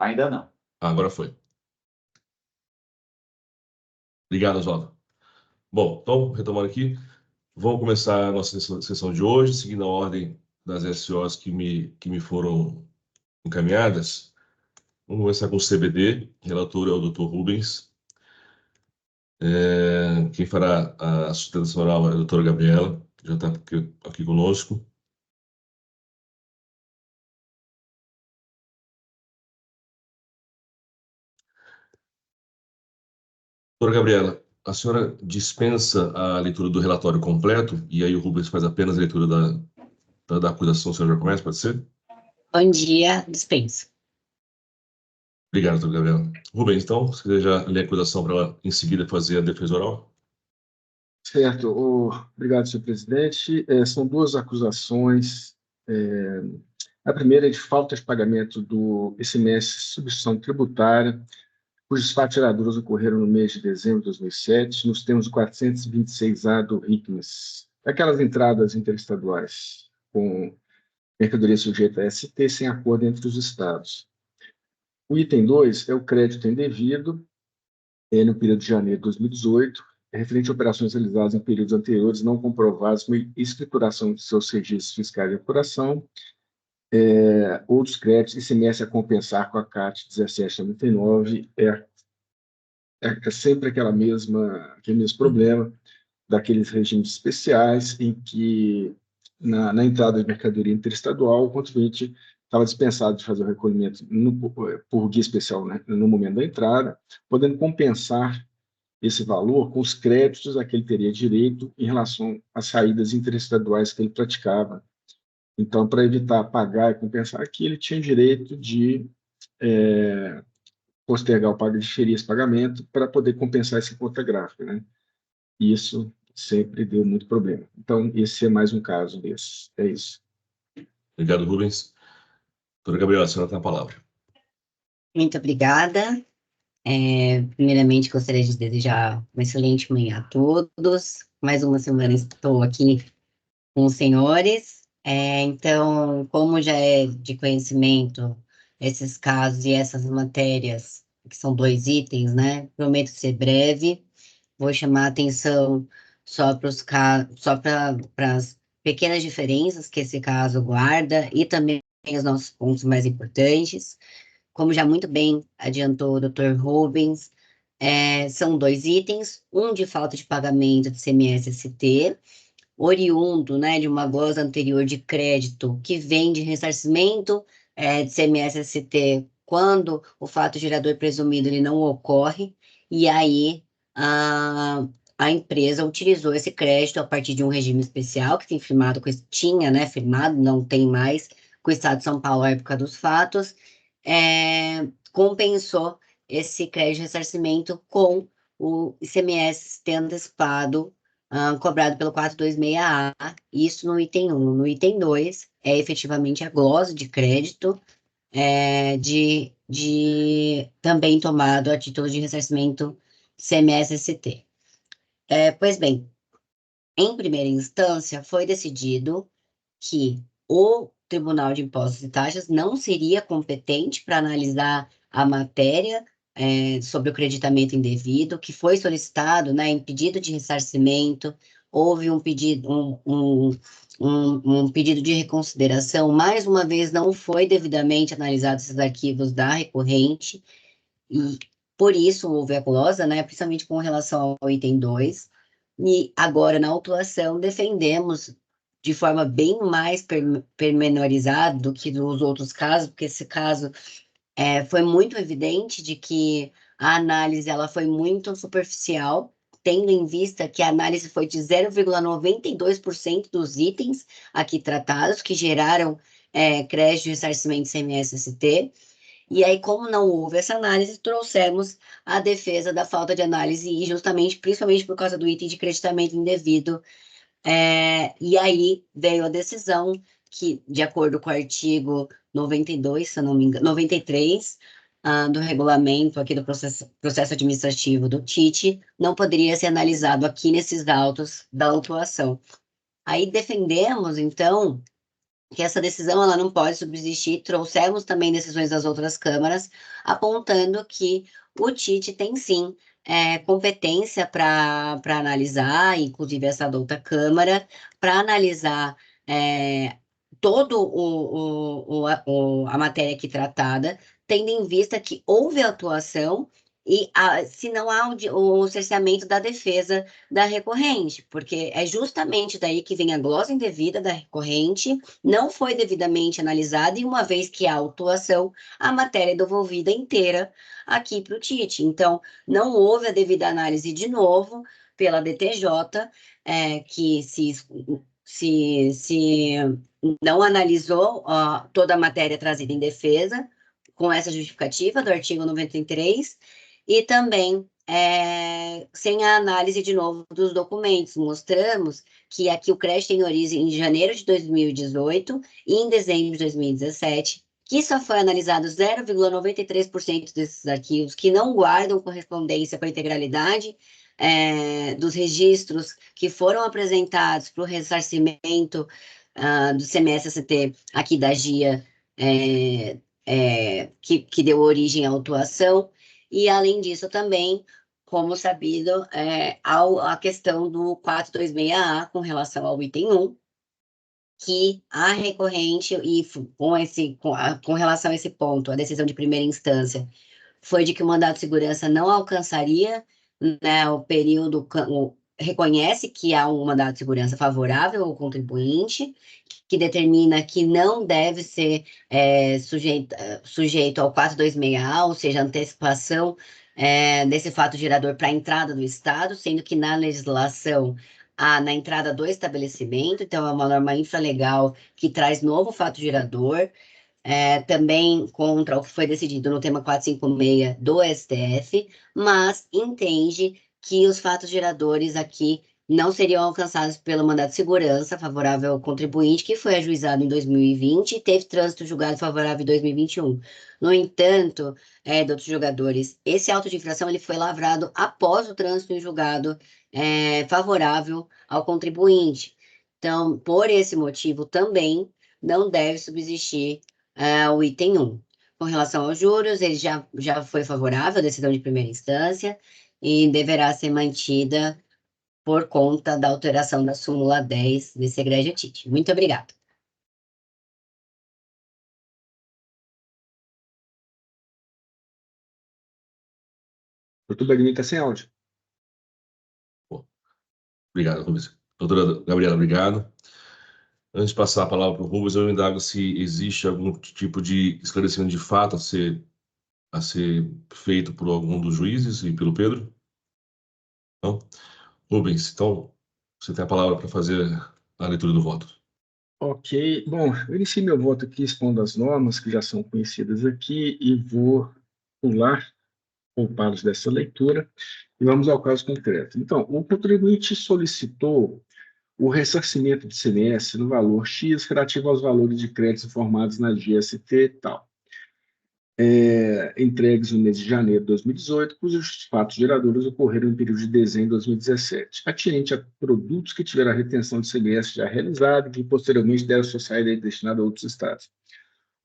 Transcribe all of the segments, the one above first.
Ainda não. Agora foi. Obrigado, Oswaldo. Bom, então, retomando aqui, vamos começar a nossa sessão de hoje, seguindo a ordem das SOs que me foram encaminhadas. Vamos começar com o CBD, relator é o Dr. Rubens. Quem fará a sustentação oral é a doutora Gabriela, que já está aqui conosco. Doutora Gabriela, a senhora dispensa a leitura do relatório completo e aí o Rubens faz apenas a leitura da acusação, o senhor já começa, pode ser? Bom dia, dispenso. Obrigado, doutora Gabriela. Rubens, então, você já lê a acusação para ela em seguida fazer a defesa oral? Certo. Obrigado, senhor presidente. São duas acusações. A primeira é de falta de pagamento do ICMS substituição tributária, cujos fatos geradores ocorreram no mês de dezembro de 2007, nos termos do 426A do RICMES. Aquelas entradas interestaduais com mercadoria sujeita a ST sem acordo entre os estados. O item 2 é o crédito indevido, no período de janeiro de 2018, referente a operações realizadas em períodos anteriores não comprovadas com escrituração de seus registros fiscais de apuração, outros créditos, ICMS a compensar com a CAT 1799, é sempre aquele mesmo problema daqueles regimes especiais em que, na entrada de mercadoria interestadual, o contribuinte estava dispensado de fazer o recolhimento por guia especial, né, no momento da entrada, podendo compensar esse valor com os créditos a que ele teria direito em relação às saídas interestaduais que ele praticava. Então, para evitar pagar e compensar aqui, ele tinha direito de postergar o pagamento, diferir esse pagamento para poder compensar essa conta gráfica, né? Isso sempre deu muito problema. Então, esse é mais um caso desses. É isso. Obrigado, Rubens. Doutora Gabriela, a senhora tem a palavra. Muito obrigada. Primeiramente, gostaria de desejar uma excelente manhã a todos. Mais uma semana estou aqui com os senhores. Então, como já é de conhecimento esses casos e essas matérias, que são 2 itens, né? Prometo ser breve. Vou chamar a atenção só para as pequenas diferenças que esse caso guarda e também os nossos pontos mais importantes. Como já muito bem adiantou o Dr. Rubens, são 2 itens, um de falta de pagamento de CMS-ST, oriundo, né, de uma glosa anterior de crédito que vem de ressarcimento de CMS-ST quando o fato gerador presumido ele não ocorre, e aí a empresa utilizou esse crédito a partir de um regime especial que tem firmado, tinha, né, firmado, não tem mais, com o Estado de São Paulo à época dos fatos, compensou esse crédito de ressarcimento com o ICMS antecipado cobrado pelo 426A, isso no item 1. No item 2, é efetivamente a glosa de crédito também tomado a título de ressarcimento CMS-ST. Pois bem, em primeira instância, foi decidido que o Tribunal de Impostos e Taxas não seria competente para analisar a matéria sobre o creditamento indevido, que foi solicitado, né, em pedido de ressarcimento, houve um pedido, um pedido de reconsideração, mais uma vez não foi devidamente analisado esses arquivos da recorrente, e por isso houve a glosa, né, principalmente com relação ao item 2, e agora na autuação defendemos de forma bem mais pormenorizada do que nos outros casos, porque esse caso foi muito evidente de que a análise ela foi muito superficial, tendo em vista que a análise foi de 0,92% dos itens aqui tratados, que geraram crédito de ressarcimento CMS-ST, e aí, como não houve essa análise, trouxemos a defesa da falta de análise, e justamente, principalmente por causa do item de creditamento indevido, e aí veio a decisão que, de acordo com o artigo 92, se eu não me engano, 93, do regulamento aqui do processo administrativo do TIT, não poderia ser analisado aqui nesses autos da autuação. Aí defendemos, então, que essa decisão ela não pode subsistir. Trouxemos também decisões das outras câmaras, apontando que o TIT tem sim competência para analisar, inclusive essa da outra câmara, para analisar todo a matéria aqui tratada, tendo em vista que houve atuação e se não há o cerceamento da defesa da recorrente, porque é justamente daí que vem a glosa indevida da recorrente, não foi devidamente analisada, e uma vez que há autuação, a matéria é devolvida inteira aqui para o TIT. Então, não houve a devida análise de novo pela DTJ, que se não analisou toda a matéria trazida em defesa, com essa justificativa do artigo 93, e também sem a análise de novo dos documentos. Mostramos que aqui o crédito tem origem em janeiro de 2018 e em dezembro de 2017, que só foi analisado 0,93% desses arquivos, que não guardam correspondência com a integralidade dos registros que foram apresentados para o ressarcimento do CMS-ST aqui da GIA, que deu origem à autuação. E, além disso, também, como sabido, a questão do 426A com relação ao item 1, que a recorrente, e com relação a esse ponto, a decisão de primeira instância, foi de que o mandado de segurança não alcançaria, né, o período, reconhece que há um mandado de segurança favorável ao contribuinte, que determina que não deve ser sujeito ao 426A, ou seja, antecipação desse fato gerador para a entrada do Estado, sendo que na legislação na entrada do estabelecimento, então é uma norma infralegal que traz novo fato gerador, também contra o que foi decidido no tema 456 do STF, mas entende que os fatos geradores aqui não seriam alcançados pelo mandado de segurança favorável ao contribuinte, que foi ajuizado em 2020 e teve trânsito julgado favorável em 2021. No entanto, doutor jogadores, esse auto de infração ele foi lavrado após o trânsito em julgado favorável ao contribuinte. Então, por esse motivo também não deve subsistir o item 1. Com relação aos juros, ele já foi favorável à decisão de primeira instância e deverá ser mantida por conta da alteração da súmula 10 desse egrégio TIT. Muito obrigada. Doutor Bagni está sem áudio. Obrigado, Rubens. Doutora Gabriela, obrigado. Antes de passar a palavra para o Rubens, eu indago se existe algum tipo de esclarecimento de fato a ser feito por algum dos juízes e pelo Pedro? Não? Rubens, então, você tem a palavra para fazer a leitura do voto. Ok. Bom, eu iniciei meu voto aqui expondo as normas que já são conhecidas aqui e vou poupá-los dessa leitura e vamos ao caso concreto. Então, o contribuinte solicitou o ressarcimento de ICMS no valor X relativo aos valores de créditos informados na GST e tal, entregues no mês de janeiro de 2018, cujos fatos geradores ocorreram no período de dezembro de 2017, atinente a produtos que tiveram a retenção de ICMS já realizada e que posteriormente deram sua saída destinada a outros estados.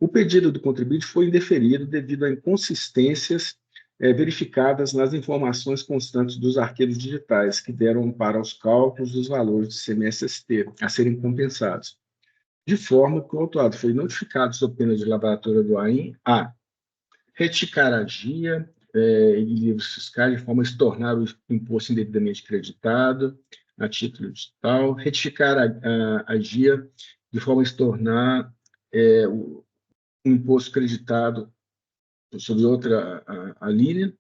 O pedido do contribuinte foi indeferido devido a inconsistências verificadas nas informações constantes dos arquivos digitais, que deram amparo aos cálculos dos valores de ICMS-ST a serem compensados, de forma que o autuado foi notificado sob pena de lavratura do AIM a retificar a GIA e livros fiscais de forma a estornar o imposto indevidamente creditado a título digital, retificar a GIA de forma a estornar o imposto creditado sobre outra a linha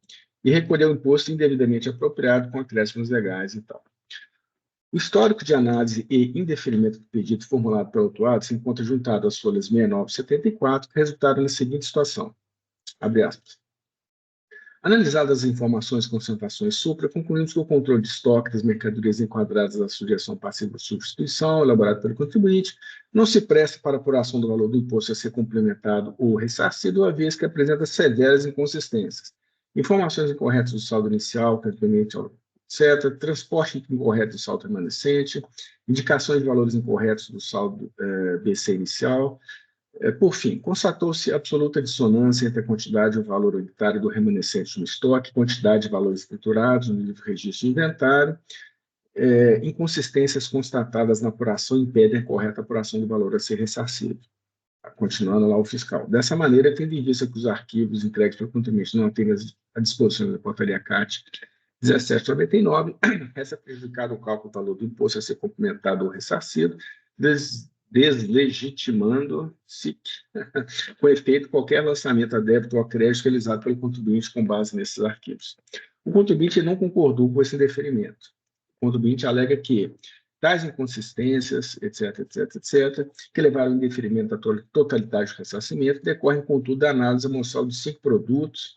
e recolher o imposto indevidamente apropriado com acréscimos legais e tal. O histórico de análise e indeferimento do pedido formulado pelo autuado se encontra juntado às folhas 69 e 74, que resultaram na seguinte situação, abre aspas. Analisadas as informações e concentrações supra, concluímos que o controle de estoque das mercadorias enquadradas na sujeição passiva de substituição, elaborado pelo contribuinte, não se presta para a apuração do valor do imposto a ser complementado ou ressarcido, uma vez que apresenta severas inconsistências. Informações incorretas do saldo inicial, complemento ao etc., transporte incorreto do saldo remanescente, indicações de valores incorretos do saldo BC inicial. Por fim, constatou-se absoluta dissonância entre a quantidade e o valor unitário do remanescente no estoque, quantidade de valores escriturados no livro de registro de inventário, inconsistências constatadas na apuração impedem a correta apuração do valor a ser ressarcido. Continuando lá o fiscal. Dessa maneira, tendo em vista que os arquivos entregues pelo contribuinte não têm à disposição da portaria CAT 1799, resta prejudicado o cálculo do valor do imposto a ser complementado ou ressarcido, deslegitimando-se, com efeito, qualquer lançamento a débito ou a crédito realizado pelo contribuinte com base nesses arquivos. O contribuinte não concordou com esse indeferimento. O contribuinte alega que tais inconsistências, etc., que levaram ao indeferimento da totalidade do ressarcimento, decorrem, contudo, da análise mensal de 5 produtos.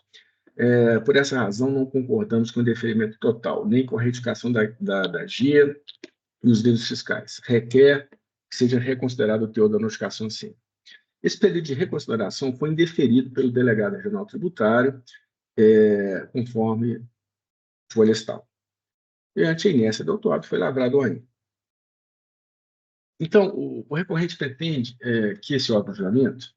Por essa razão, não concordamos com o indeferimento total, nem com a retificação da GIA e os livros fiscais. Requer que seja reconsiderado o teor da notificação sim. Esse pedido de reconsideração foi indeferido pelo delegado regional tributário, conforme folha tal. E ante a inércia do autuado, foi lavrado o AIM. Então, o recorrente pretende que esse órgão de julgamento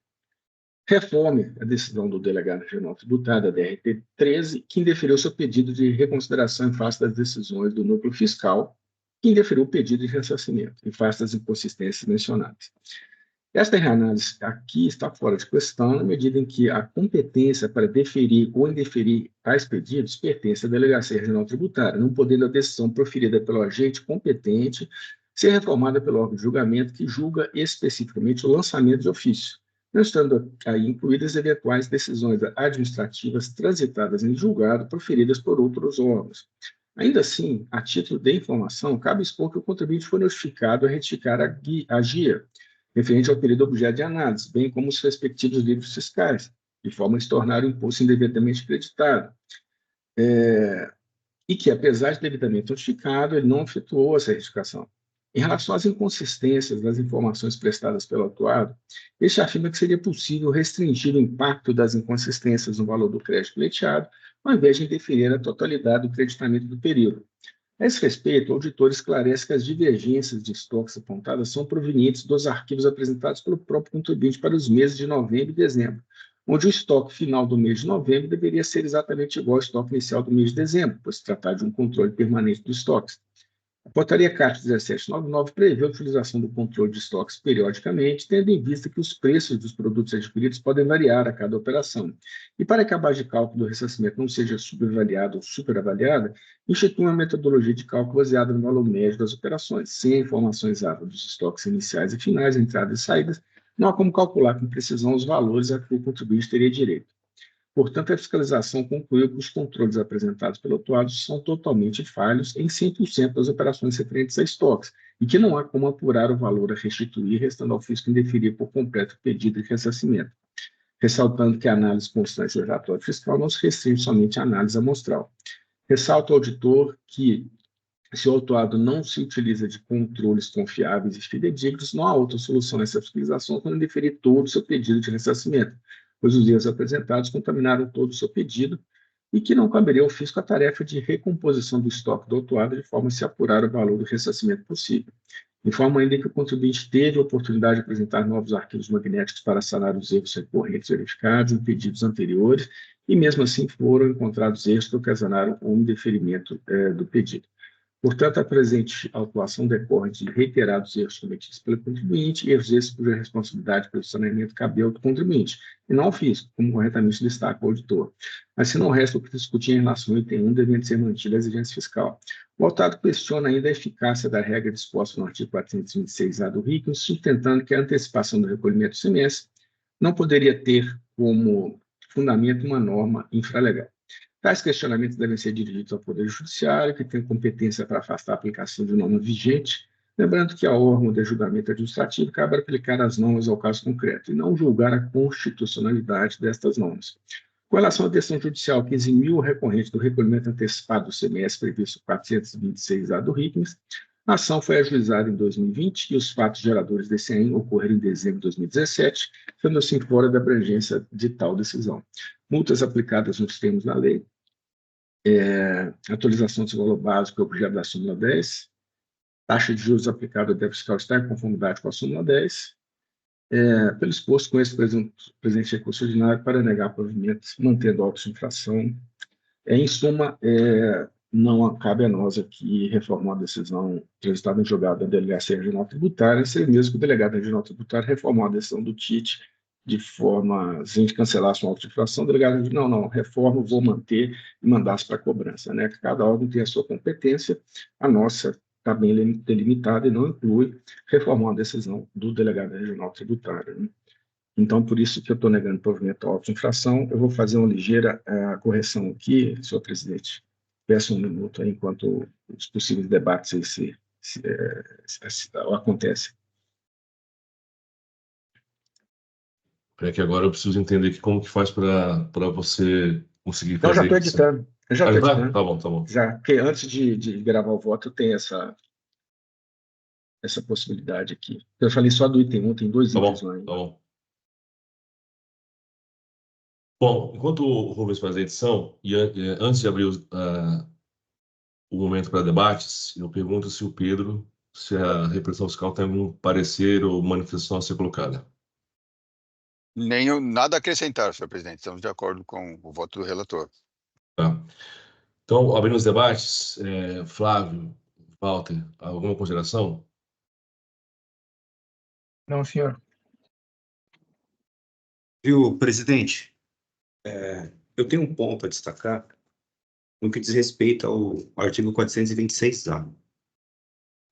reforme a decisão do delegado regional tributário, da DRT 13, que indeferiu seu pedido de reconsideração em face das decisões do núcleo fiscal, que indeferiu o pedido de ressarcimento, em face das inconsistências mencionadas. Esta reanálise aqui está fora de questão, na medida em que a competência para deferir ou indeferir tais pedidos pertence à Delegacia Regional Tributária, não podendo a decisão proferida pelo agente competente ser reformada pelo órgão de julgamento que julga especificamente o lançamento de ofício, não estando aí incluídas eventuais decisões administrativas transitadas em julgado proferidas por outros órgãos. Ainda assim, a título de informação, cabe expor que o contribuinte foi notificado a retificar a GIA, referente ao período objeto de análise, bem como os respectivos livros fiscais, de forma a se tornar o imposto indevidamente creditado. E que, apesar de devidamente notificado, ele não efetuou essa retificação. Em relação às inconsistências das informações prestadas pelo autuado, este afirma que seria possível restringir o impacto das inconsistências no valor do crédito pleiteado, ao invés de interferir a totalidade do creditamento do período. A esse respeito, o auditor esclarece que as divergências de estoques apontadas são provenientes dos arquivos apresentados pelo próprio contribuinte para os meses de novembro e dezembro, onde o estoque final do mês de novembro deveria ser exatamente igual ao estoque inicial do mês de dezembro, pois se tratar de um controle permanente dos estoques. A portaria CAT 1799 prevê a utilização do controle de estoques periodicamente, tendo em vista que os preços dos produtos adquiridos podem variar a cada operação. E para que a base de cálculo do ressarcimento não seja subavaliada ou superavaliada, institui uma metodologia de cálculo baseada no valor médio das operações, sem a informação exata dos estoques iniciais e finais, entradas e saídas, não há como calcular com precisão os valores a que o contribuinte teria direito. Portanto, a fiscalização concluiu que os controles apresentados pelo autuado são totalmente falhos em 100% das operações referentes a estoques, e que não há como apurar o valor a restituir, restando ao fisco indeferir por completo o pedido de ressarcimento, ressaltando que a análise constante do relatório fiscal não se restringe somente à análise amostral. Ressalta o auditor que, se o autuado não se utiliza de controles confiáveis e fidedignos, não há outra solução a essa fiscalização quando indeferir todo o seu pedido de ressarcimento, pois os erros apresentados contaminaram todo o seu pedido e que não caberia ao fisco a tarefa de recomposição do estoque do autuado de forma a se apurar o valor do ressarcimento possível. Informa ainda que o contribuinte teve a oportunidade de apresentar novos arquivos magnéticos para sanar os erros recorrentes verificados em pedidos anteriores e, mesmo assim, foram encontrados erros que ocasionaram o indeferimento do pedido. Portanto, a presente autuação decorre de reiterados erros cometidos pelo contribuinte, erros esses cuja responsabilidade pelo saneamento cabe ao contribuinte, e não ao fisco, como corretamente destaca o auditor. Mas, se não resta o que discutir em relação ao item 1, devendo ser mantida a exigência fiscal. O autado questiona ainda a eficácia da regra disposta no artigo 426-A do RIC, sustentando que a antecipação do recolhimento do semestre não poderia ter como fundamento uma norma infralegal. Tais questionamentos devem ser dirigidos ao Poder Judiciário, que tem competência para afastar a aplicação de norma vigente, lembrando que ao órgão de julgamento administrativo cabe aplicar as normas ao caso concreto e não julgar a constitucionalidade destas normas. Com relação à decisão judicial que eximiu o recorrente do recolhimento antecipado do semestre previsto 426-A do RICMES, a ação foi ajuizada em 2020 e os fatos geradores desse AIM ocorreram em dezembro de 2017, sendo assim fora da abrangência de tal decisão. Multas aplicadas nos termos da lei atualização do seguro básico é objeto da súmula 10, taxa de juros aplicada ao débito fiscal está em conformidade com a súmula 10, pelo exposto com esse presente recurso ordinário para negar provimento, mantendo a autoinfração. Em suma, não cabe a nós aqui reformar a decisão transitada em julgado da Delegacia Regional Tributária, seria mesmo que o delegado regional tributário reformar a decisão do TIT de forma a gente cancelasse uma autoinfração, o delegado diz, não, reforma, vou manter e mandasse para cobrança, né? Cada órgão tem a sua competência, a nossa está bem delimitada e não inclui reformar a decisão do delegado regional tributário, né? Então, por isso que eu estou negando provimento à autoinfração. Eu vou fazer uma ligeira correção aqui, senhor presidente. Peço um minuto aí, enquanto os possíveis debates aí acontecem. É que agora eu preciso entender aqui como que faz para você conseguir Não, já fazer estou isso. editando. Eu já Ah, estou já tá? editando. Tá bom, tá bom. Já, porque antes de gravar o voto, eu tenho essa possibilidade aqui. Eu falei só do item 1, tem 2 Tá bom, itens lá ainda. tá bom. Bom, enquanto o Rubens faz a edição, e antes de abrir o momento para debates, eu pergunto se o Pedro, se a repressão fiscal tem algum parecer ou manifestação a ser colocada. Nada a acrescentar, senhor presidente. Estamos de acordo com o voto do relator. Tá. Então, abrindo os debates, Flávio, Walter, alguma consideração? Não, senhor. Viu, presidente? Eu tenho um ponto a destacar no que diz respeito ao artigo 426-A,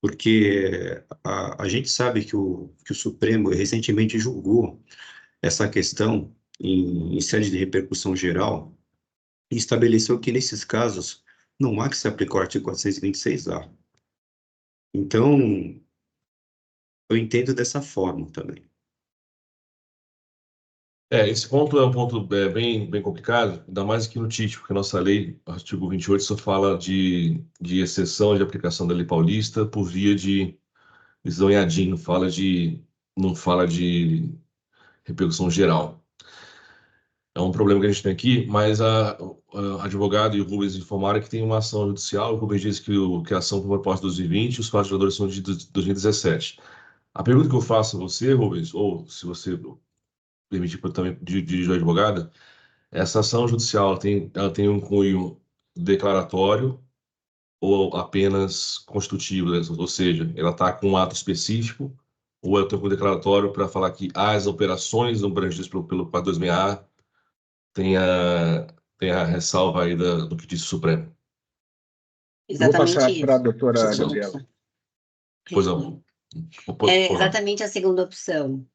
porque a gente sabe que o Supremo recentemente julgou essa questão em sede de repercussão geral e estabeleceu que, nesses casos, não há que se aplicar o artigo 426-A. Então, eu entendo dessa forma também. Esse ponto é um ponto bem complicado, ainda mais aqui no TIT, porque a nossa lei, artigo 28, só fala de exceção de aplicação da lei paulista por via de decisão em ADIM, não fala de repercussão geral. É um problema que a gente tem aqui, mas a advogado e o Rubens informaram que tem uma ação judicial. O Rubens disse que a ação foi proposta em 2020 e os fatos geradores são de 2017. A pergunta que eu faço a você, Rubens, ou se você permitir que eu também dirija a advogada, essa ação judicial ela tem um cunho declaratório ou apenas constitutivo, né? Ou seja, ela está com um ato específico ou ela tem um cunho declaratório para falar que as operações abrangidas pelo 426A tem a ressalva aí do que disse o Supremo. Vou passar Exatamente para a isso. doutora Segunda Gabriela. opção. Pois não. É exatamente a segunda opção.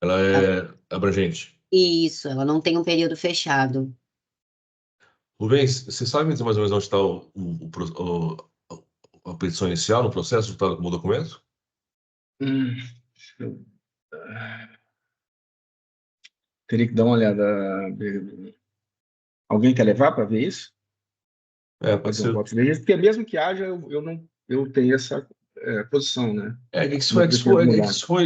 Ela é abrangente. Isso, ela não tem um período fechado. Rubens, você sabe mais ou menos onde está a petição inicial no processo juntada com o documento? Teria que dar uma olhada. Alguém quer levar para ver isso? Pode Fazer ser. um voto de registro? Porque mesmo que haja, eu tenho essa posição, né?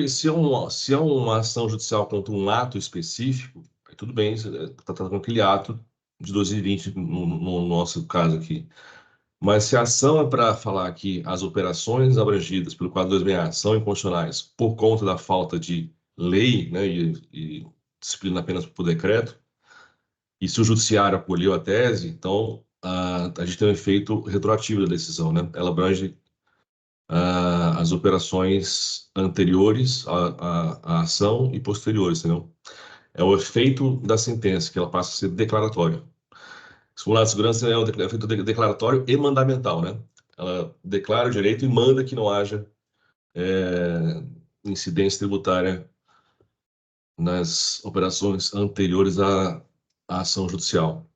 Se é uma ação judicial contra um ato específico, aí tudo bem, está tratando com aquele ato de 2020, no nosso caso aqui. Mas se a ação é para falar que as operações abrangidas pelo 426A são inconstitucionais por conta da falta de lei, né, e disciplina apenas por decreto, e se o judiciário acolheu a tese, então a gente tem um efeito retroativo da decisão, né? Ela abrange as operações anteriores à ação e posteriores, entendeu? É o efeito da sentença, que ela passa a ser declaratória. O simulado de segurança é um efeito declaratório e mandamental, né? Ela declara o direito e manda que não haja incidência tributária nas operações anteriores à ação judicial.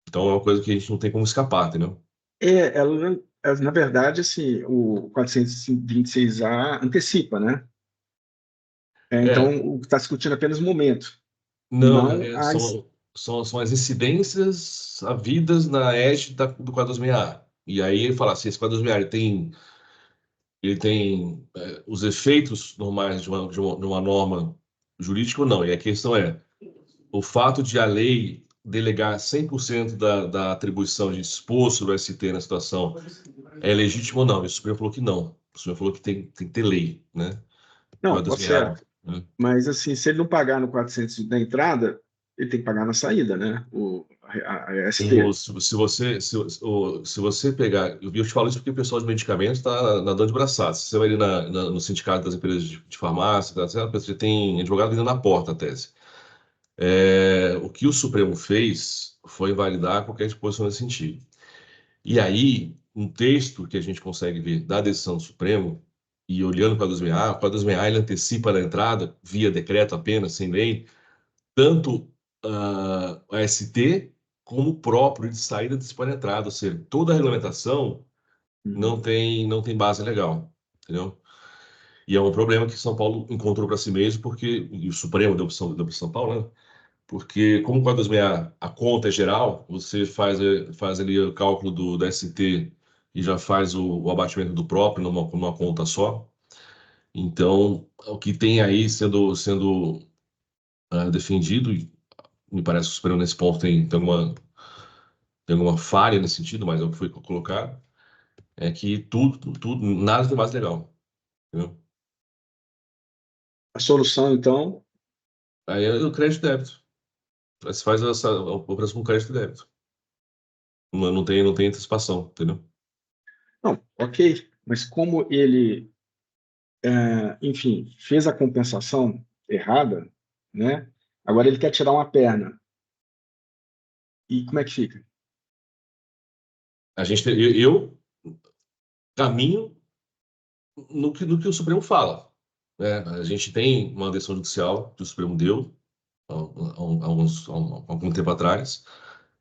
Então, é uma coisa que a gente não tem como escapar, entendeu? Ela, na verdade, assim, o 426A antecipa, né? Então, o que está discutindo é apenas o momento. Não, são as incidências havidas na égide do 426A. E aí ele fala assim, esse 426A ele tem os efeitos normais de uma norma jurídica ou não. E a questão é, o fato de a lei delegar 100% da atribuição de dispor sobre o ST na situação é legítimo ou não? E o Supremo falou que não. O Supremo falou que tem que ter lei, né? Não, Quantas tá certo. né? Mas, assim, se ele não pagar no 400 da entrada, ele tem que pagar na saída, né? A ST. Se você pegar, eu te falo isso porque o pessoal de medicamentos está nadando de braçadas. Se você vai ali no sindicato das empresas de farmácia, tá, você tem advogado vindo na porta a tese. O que o Supremo fez foi invalidar qualquer disposição nesse sentido. E aí, um texto que a gente consegue ver da decisão do Supremo, e olhando para a 426A, o 426A ele antecipa na entrada, via decreto apenas, sem lei, tanto a ST como o próprio de saída antecipada na entrada, ou seja, toda a regulamentação não tem base legal, entendeu? E é um problema que São Paulo encontrou para si mesmo, porque, e o Supremo deu para São Paulo, né? Porque, como o 426A, a conta é geral, você faz ali o cálculo da ST e já faz o abatimento do próprio numa conta só. Então, o que tem aí sendo defendido, e me parece que o Supremo nesse ponto tem alguma falha nesse sentido, mas é o que foi colocado, é que nada tem base legal, entendeu? A solução, então, Aí é o crédito e débito. Aí você faz essa operação com crédito e débito. Não tem antecipação, entendeu? não, ok, mas como ele, enfim, fez a compensação errada, né? Agora ele quer tirar uma perna. E como é que fica? Eu caminho no que o Supremo fala, né? A gente tem uma decisão judicial que o Supremo deu há algum tempo atrás.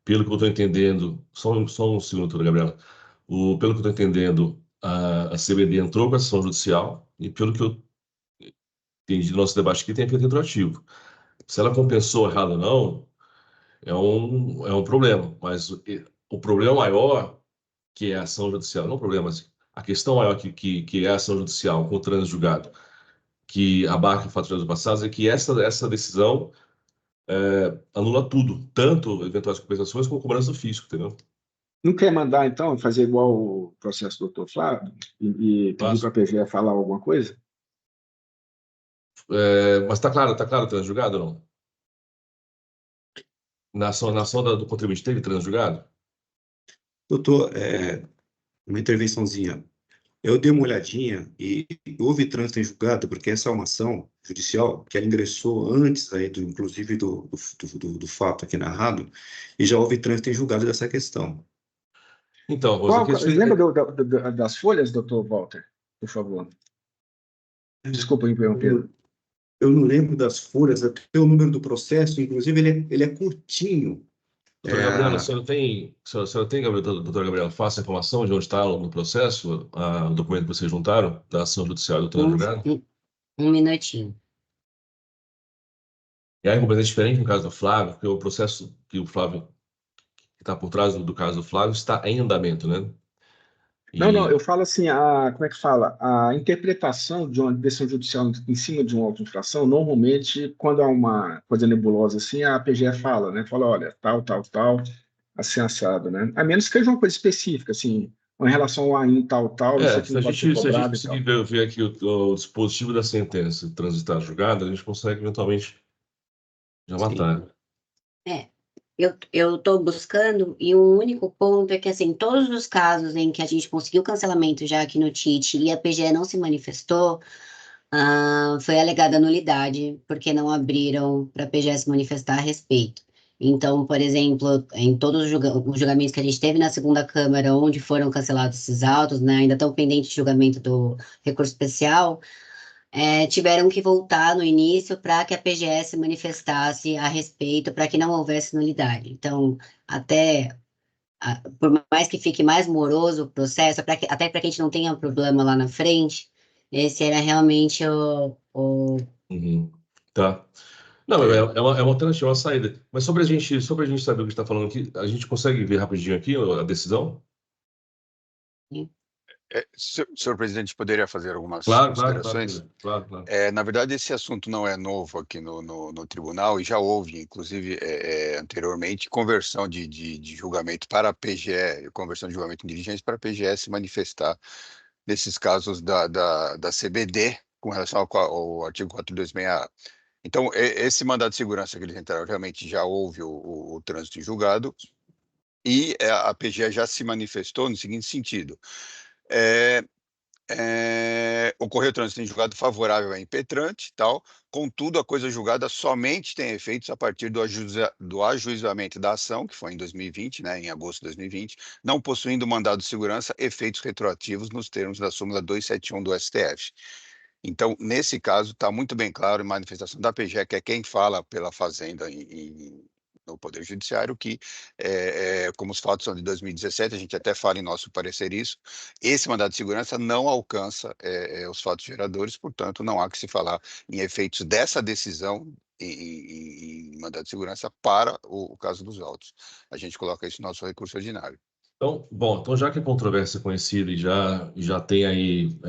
Pelo que eu estou entendendo, só um segundo, doutora Gabriela. Pelo que eu estou entendendo, a CBD entrou com a ação judicial e, pelo que eu entendi do nosso debate aqui, tem efeito retroativo. Se ela compensou errado ou não, é um problema. Mas o problema maior, que é a ação judicial, não o problema, mas a questão maior que é a ação judicial com o trânsito julgado, que abarca faturas passadas, é que essa decisão anula tudo, tanto eventuais compensações como cobrança do fisco, entendeu? Não quer mandar, então, fazer igual o processo do doutor Flávio e pedir para a PGE falar alguma coisa? Mas tá claro o trânsito julgado ou não? Na ação do contribuinte teve trânsito julgado? Doutor, uma intervençãozinha. Eu dei uma olhadinha e houve trânsito em julgado, porque essa é uma ação judicial que ela ingressou antes aí inclusive do fato aqui narrado, e já houve trânsito em julgado dessa questão. Então, Rosa, Lembra das folhas, doutor Walter, por favor? Desculpa interromper. Eu não lembro das folhas, até o número do processo, inclusive ele é curtinho. doutora Gabriela, a senhora tem, doutora Gabriela, faça a informação de onde está no processo, o documento que vocês juntaram, da ação judicial do trânsito julgado? Um minutinho. E aí, como é diferente no caso do Flávio, porque o processo que o Flávio, que está por trás do caso do Flávio, está em andamento, né? Não, eu falo assim, como é que fala? A interpretação de uma decisão judicial em cima de uma auto-infração, normalmente, quando há uma coisa nebulosa assim, a PGE fala, né? Fala, olha, tal, assim, assado, né? A menos que seja uma coisa específica, assim, em relação a tal, isso aqui se não a pode gente, ser se a gente cobrado e tal. conseguir ver aqui o dispositivo da sentença transitar julgada, a gente consegue eventualmente já matar. Eu estou buscando, e o único ponto é que, assim, todos os casos em que a gente conseguiu cancelamento já aqui no TIT e a PGE não se manifestou, foi alegada nulidade, porque não abriram para a PGE se manifestar a respeito. Então, por exemplo, em todos os julgamentos que a gente teve na segunda Câmara, onde foram cancelados esses autos, né, ainda estão pendentes de julgamento do recurso especial, tiveram que voltar no início para que a PGE se manifestasse a respeito, para que não houvesse nulidade. Então, por mais que fique mais moroso o processo, até para que a gente não tenha problema lá na frente, esse era realmente o Uhum. Tá. Não, é uma alternativa, uma saída. Mas sobre a gente saber o que está falando aqui, a gente consegue ver rapidinho aqui a decisão? Senhor presidente, poderia fazer algumas Claro, considerações? claro. Na verdade, esse assunto não é novo aqui no tribunal e já houve, inclusive, anteriormente, conversão de julgamento para a PGE, conversão de julgamento em diligência para a PGE se manifestar nesses casos da CBD com relação ao artigo 426A. Então, esse mandado de segurança que eles entraram, realmente já houve o trânsito em julgado e a PGE já se manifestou no seguinte sentido. Ocorreu trânsito em julgado favorável à impetrante, tal, contudo, a coisa julgada somente tem efeitos a partir do ajuizamento da ação, que foi em 2020, né, em agosto de 2020, não possuindo mandado de segurança efeitos retroativos nos termos da súmula 271 do STF. Então, nesse caso, está muito bem claro, em manifestação da PGE, que é quem fala pela Fazenda no Poder Judiciário, que, como os fatos são de 2017, a gente até fala em nosso parecer isso, esse mandado de segurança não alcança os fatos geradores, portanto, não há que se falar em efeitos dessa decisão em mandado de segurança para o caso dos autos. A gente coloca isso no nosso recurso ordinário. Então, bom, então já que a controvérsia é conhecida e já tem aí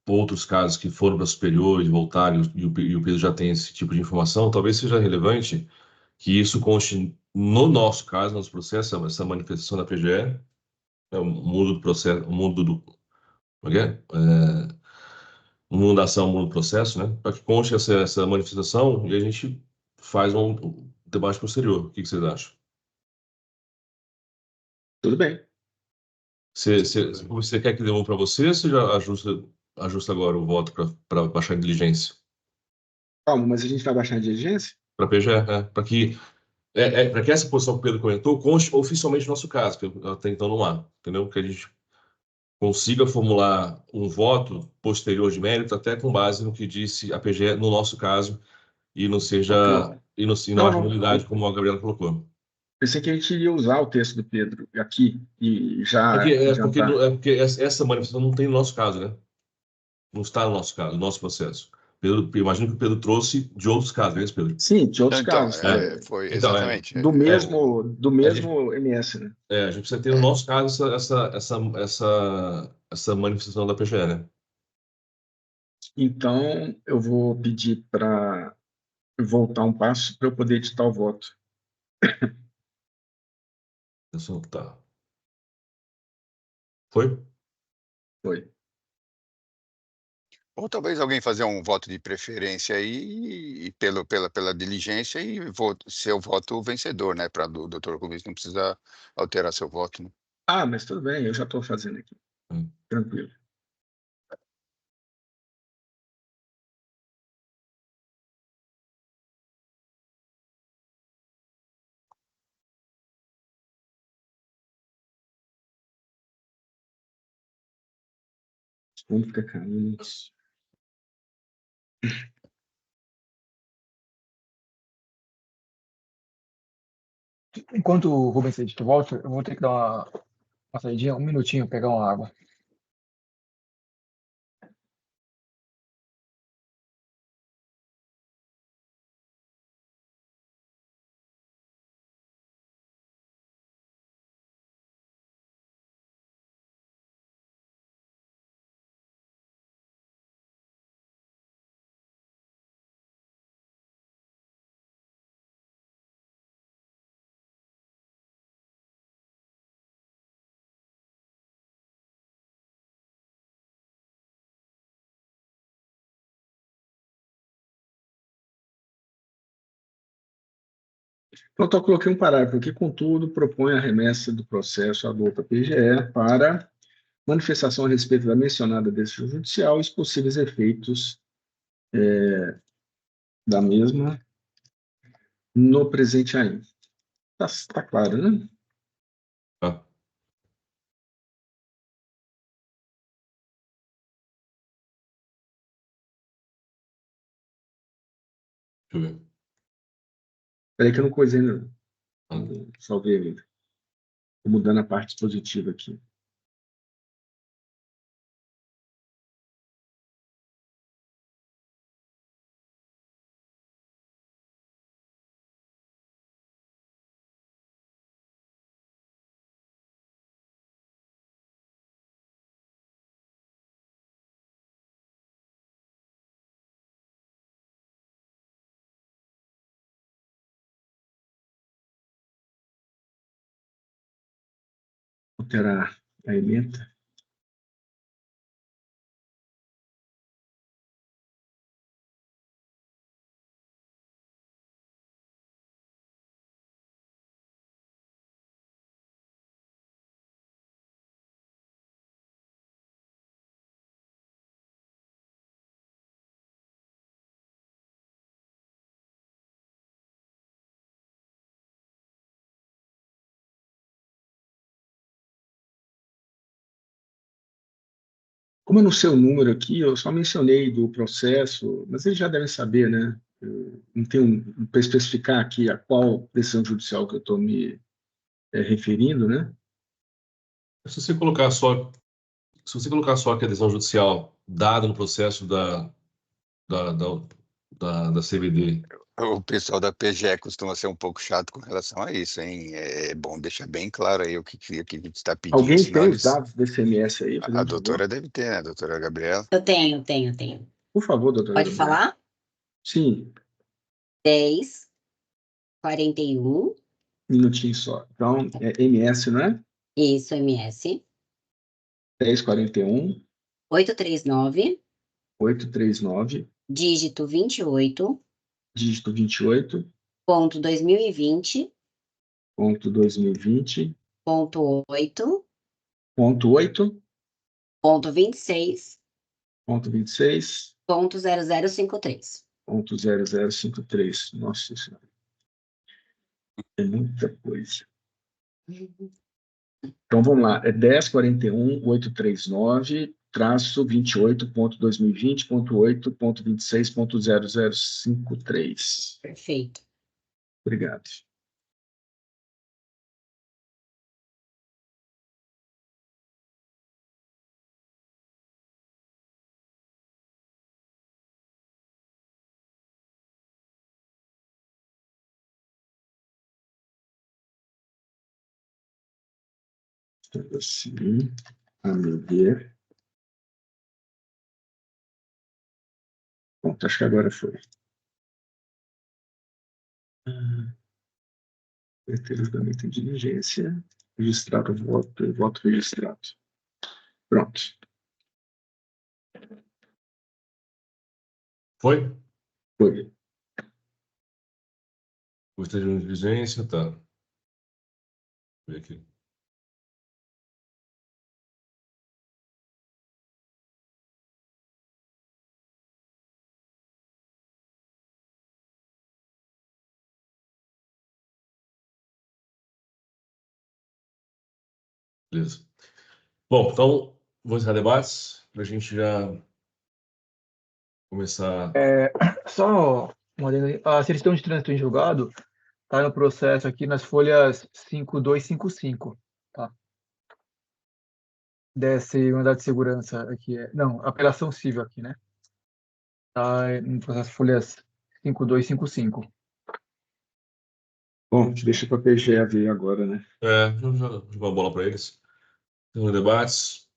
outros casos que foram para superior e voltaram e o Pedro já tem esse tipo de informação, talvez seja relevante que isso conste no nosso caso, no nosso processo, essa manifestação da PGE, o mundo do processo, o mundo do, como é que é? O mundo da ação, o mundo do processo, né? Para que conste essa manifestação e a gente faz um debate posterior. O que vocês acham? Tudo bem. Você quer que dê um para você ou você já ajusta agora o voto para baixar a diligência? Calma, mas a gente vai baixar a diligência? Para a PGE, para que essa posição que o Pedro comentou conste oficialmente no nosso caso, que até então não há, entendeu? Que a gente consiga formular um voto posterior de mérito até com base no que disse a PGE no nosso caso e não seja Ok. e não Não, haja não. nulidade como a Gabriela colocou. Pensei que a gente iria usar o texto do Pedro aqui e já Porque adiantar. essa manifestação não tem no nosso caso, né? Não está no nosso caso, no nosso processo. Pedro, imagino que o Pedro trouxe de outros casos, não é isso, Pedro? Sim, de outros Então, casos. foi Então, exatamente. Do a gente, mesmo MS, né? a gente precisa ter no nosso caso essa manifestação da PGE, né? Então, eu vou pedir para voltar um passo para eu poder editar o voto. Tá. Foi? Foi. Ou talvez alguém fazer um voto de preferência aí e pela diligência e ser o voto vencedor, né? Para o doutor Rubens não precisar alterar seu voto, né? Ah, mas tudo bem, eu já estou fazendo aqui. Hum. Tranquilo. Vamos ficar caindo. Enquanto o Rubens edita volta, eu vou ter que dar uma saidinha, um minutinho, pegar uma água. Então, eu coloquei um parágrafo aqui, contudo, propõe a remessa do processo à luta PGE para manifestação a respeito da mencionada decisão judicial e os possíveis efeitos da mesma no presente ainda. Tá claro, né? Tá. Deixa eu ver. Peraí que eu não coisei ainda. Hum. Não salvei ainda. Estou mudando a parte dispositiva aqui. alterar a ementa. Como eu não sei o número aqui, eu só mencionei do processo, mas eles já devem saber, né? Eu não tenho para especificar aqui a qual decisão judicial que eu estou me referindo, né? Se você colocar só que a decisão judicial dada no processo da, da, da CVD. O pessoal da PGE costuma ser um pouco chato com relação a isso, hein? É bom deixar bem claro aí o que a gente está pedindo, Alguém senão tem os eles... dados desse MS aí, A fazendo favor? doutora deve ter, né? A doutora Gabriela. Eu tenho. Por favor, doutora Pode Gabriela. falar? Sim, 10, 41, minutinho só. Então, é MS, não é? isso, MS, 1041, 839, 839, dígito 28, dígito 28, ponto 2020, ponto 2020, ponto 8, ponto 8, ponto 26, ponto 26, ponto 0053. ponto 0053. Nossa Senhora, é muita coisa. Então, vamos lá. É 1041.839, traço 28.2020.8.26.0053. Perfeito. Obrigado. Assim, a meu ver. Pronto, acho que agora foi. Ter o julgamento de diligência, registrado o voto e voto registrado. Pronto. Foi? Foi. Gostei de diligência, tá. Vou ver aqui. Beleza. Bom, então, vou encerrar debates para a gente já começar. Só uma adendo aí. A certidão de trânsito em julgado está no processo aqui nas folhas 5255, tá? Desse mandado de segurança aqui. Não, apelação civil aqui, né? Está no processo folhas 5255. Bom, deixa para a PGE ver agora, né? Vamos jogar a bola para eles. Então, debates.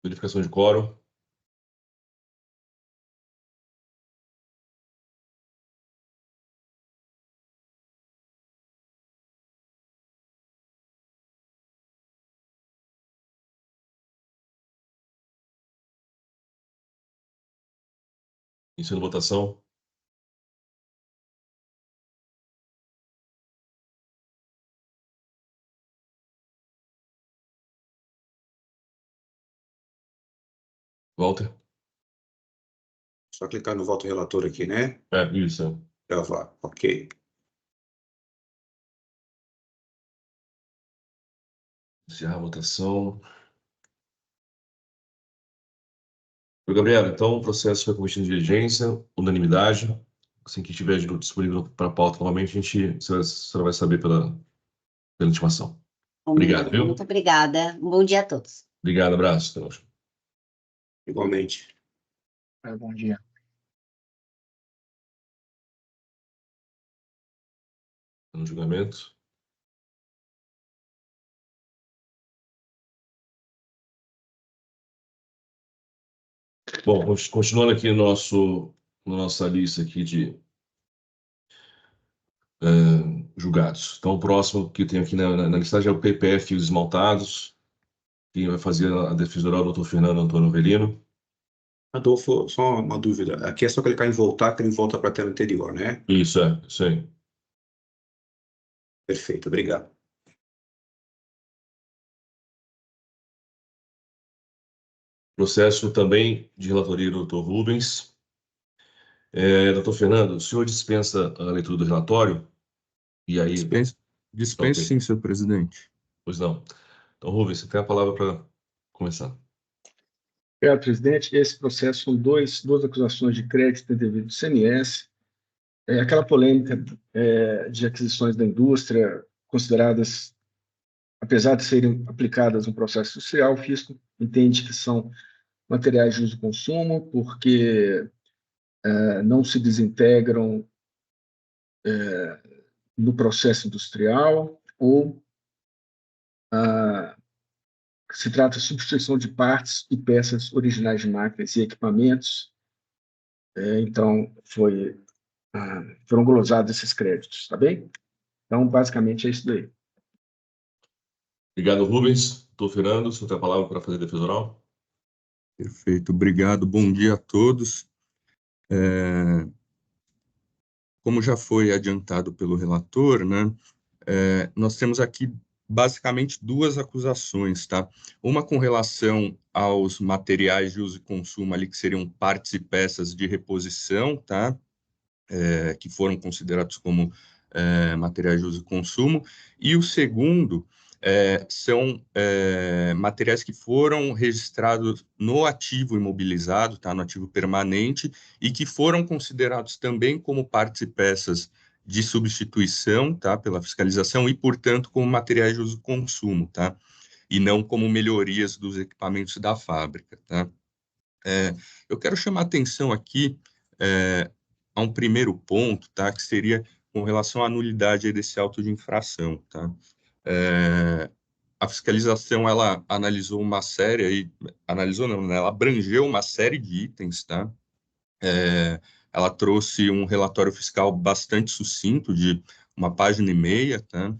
Verificação de quórum. Iniciando votação. Walter. Só clicar no voto relator aqui, né? Isso. Gravar. Ok. Encerrar a votação. Gabriela, então o processo foi cometido em diligência, unanimidade. Assim que estiver disponível para pauta novamente, você vai saber pela intimação. Obrigado, viu? Muito obrigada. Um bom dia a todos. Obrigado, abraço. Igualmente. Bom dia. No julgamento. Bom, continuando aqui na nossa lista aqui julgados. Então, o próximo que tem aqui na listagem é o PPF e os esmaltados. Quem vai fazer a defesa oral é o Dr. Fernando Antônio Avelino. Adolfo, só uma dúvida. Aqui é só clicar em voltar, que ele volta para a tela anterior, né? Isso aí. Perfeito, obrigado. Processo também de relatoria do Dr. Rubens. Dr. Fernando, o senhor dispensa a leitura do relatório? E aí... Dispenso Ok. sim, senhor presidente. Pois não. Então, Rubens, você tem a palavra para começar. Obrigado, presidente. Esse processo são duas acusações de crédito indevido do CMS. Aquela polêmica de aquisições da indústria, consideradas, apesar de serem aplicadas no processo industrial, o fisco entende que são materiais de uso e consumo, porque não se desintegram no processo industrial, ou se trata de substituição de partes e peças originais de máquinas e equipamentos. Então, foram glosados esses créditos, tá bem? Então, basicamente, é isso daí. Obrigado, Rubens. Dr. Fernando, você tem a palavra para fazer a defesa oral? Perfeito, obrigado. Bom dia a todos. Como já foi adiantado pelo relator, né, nós temos aqui basicamente duas acusações, tá? Uma com relação aos materiais de uso e consumo ali, que seriam partes e peças de reposição, tá? Que foram considerados como materiais de uso e consumo. E o segundo são materiais que foram registrados no ativo imobilizado, tá? No ativo permanente, e que foram considerados também como partes e peças de substituição, tá, pela fiscalização, e, portanto, como materiais de uso e consumo, tá, e não como melhorias dos equipamentos da fábrica, tá. Eu quero chamar a atenção aqui a um primeiro ponto, tá, que seria com relação à nulidade desse auto de infração, tá. A fiscalização, ela analisou uma série aí, analisou não, né, ela abrangeu uma série de itens, tá. Ela trouxe um relatório fiscal bastante sucinto, de 1,5 páginas, tá?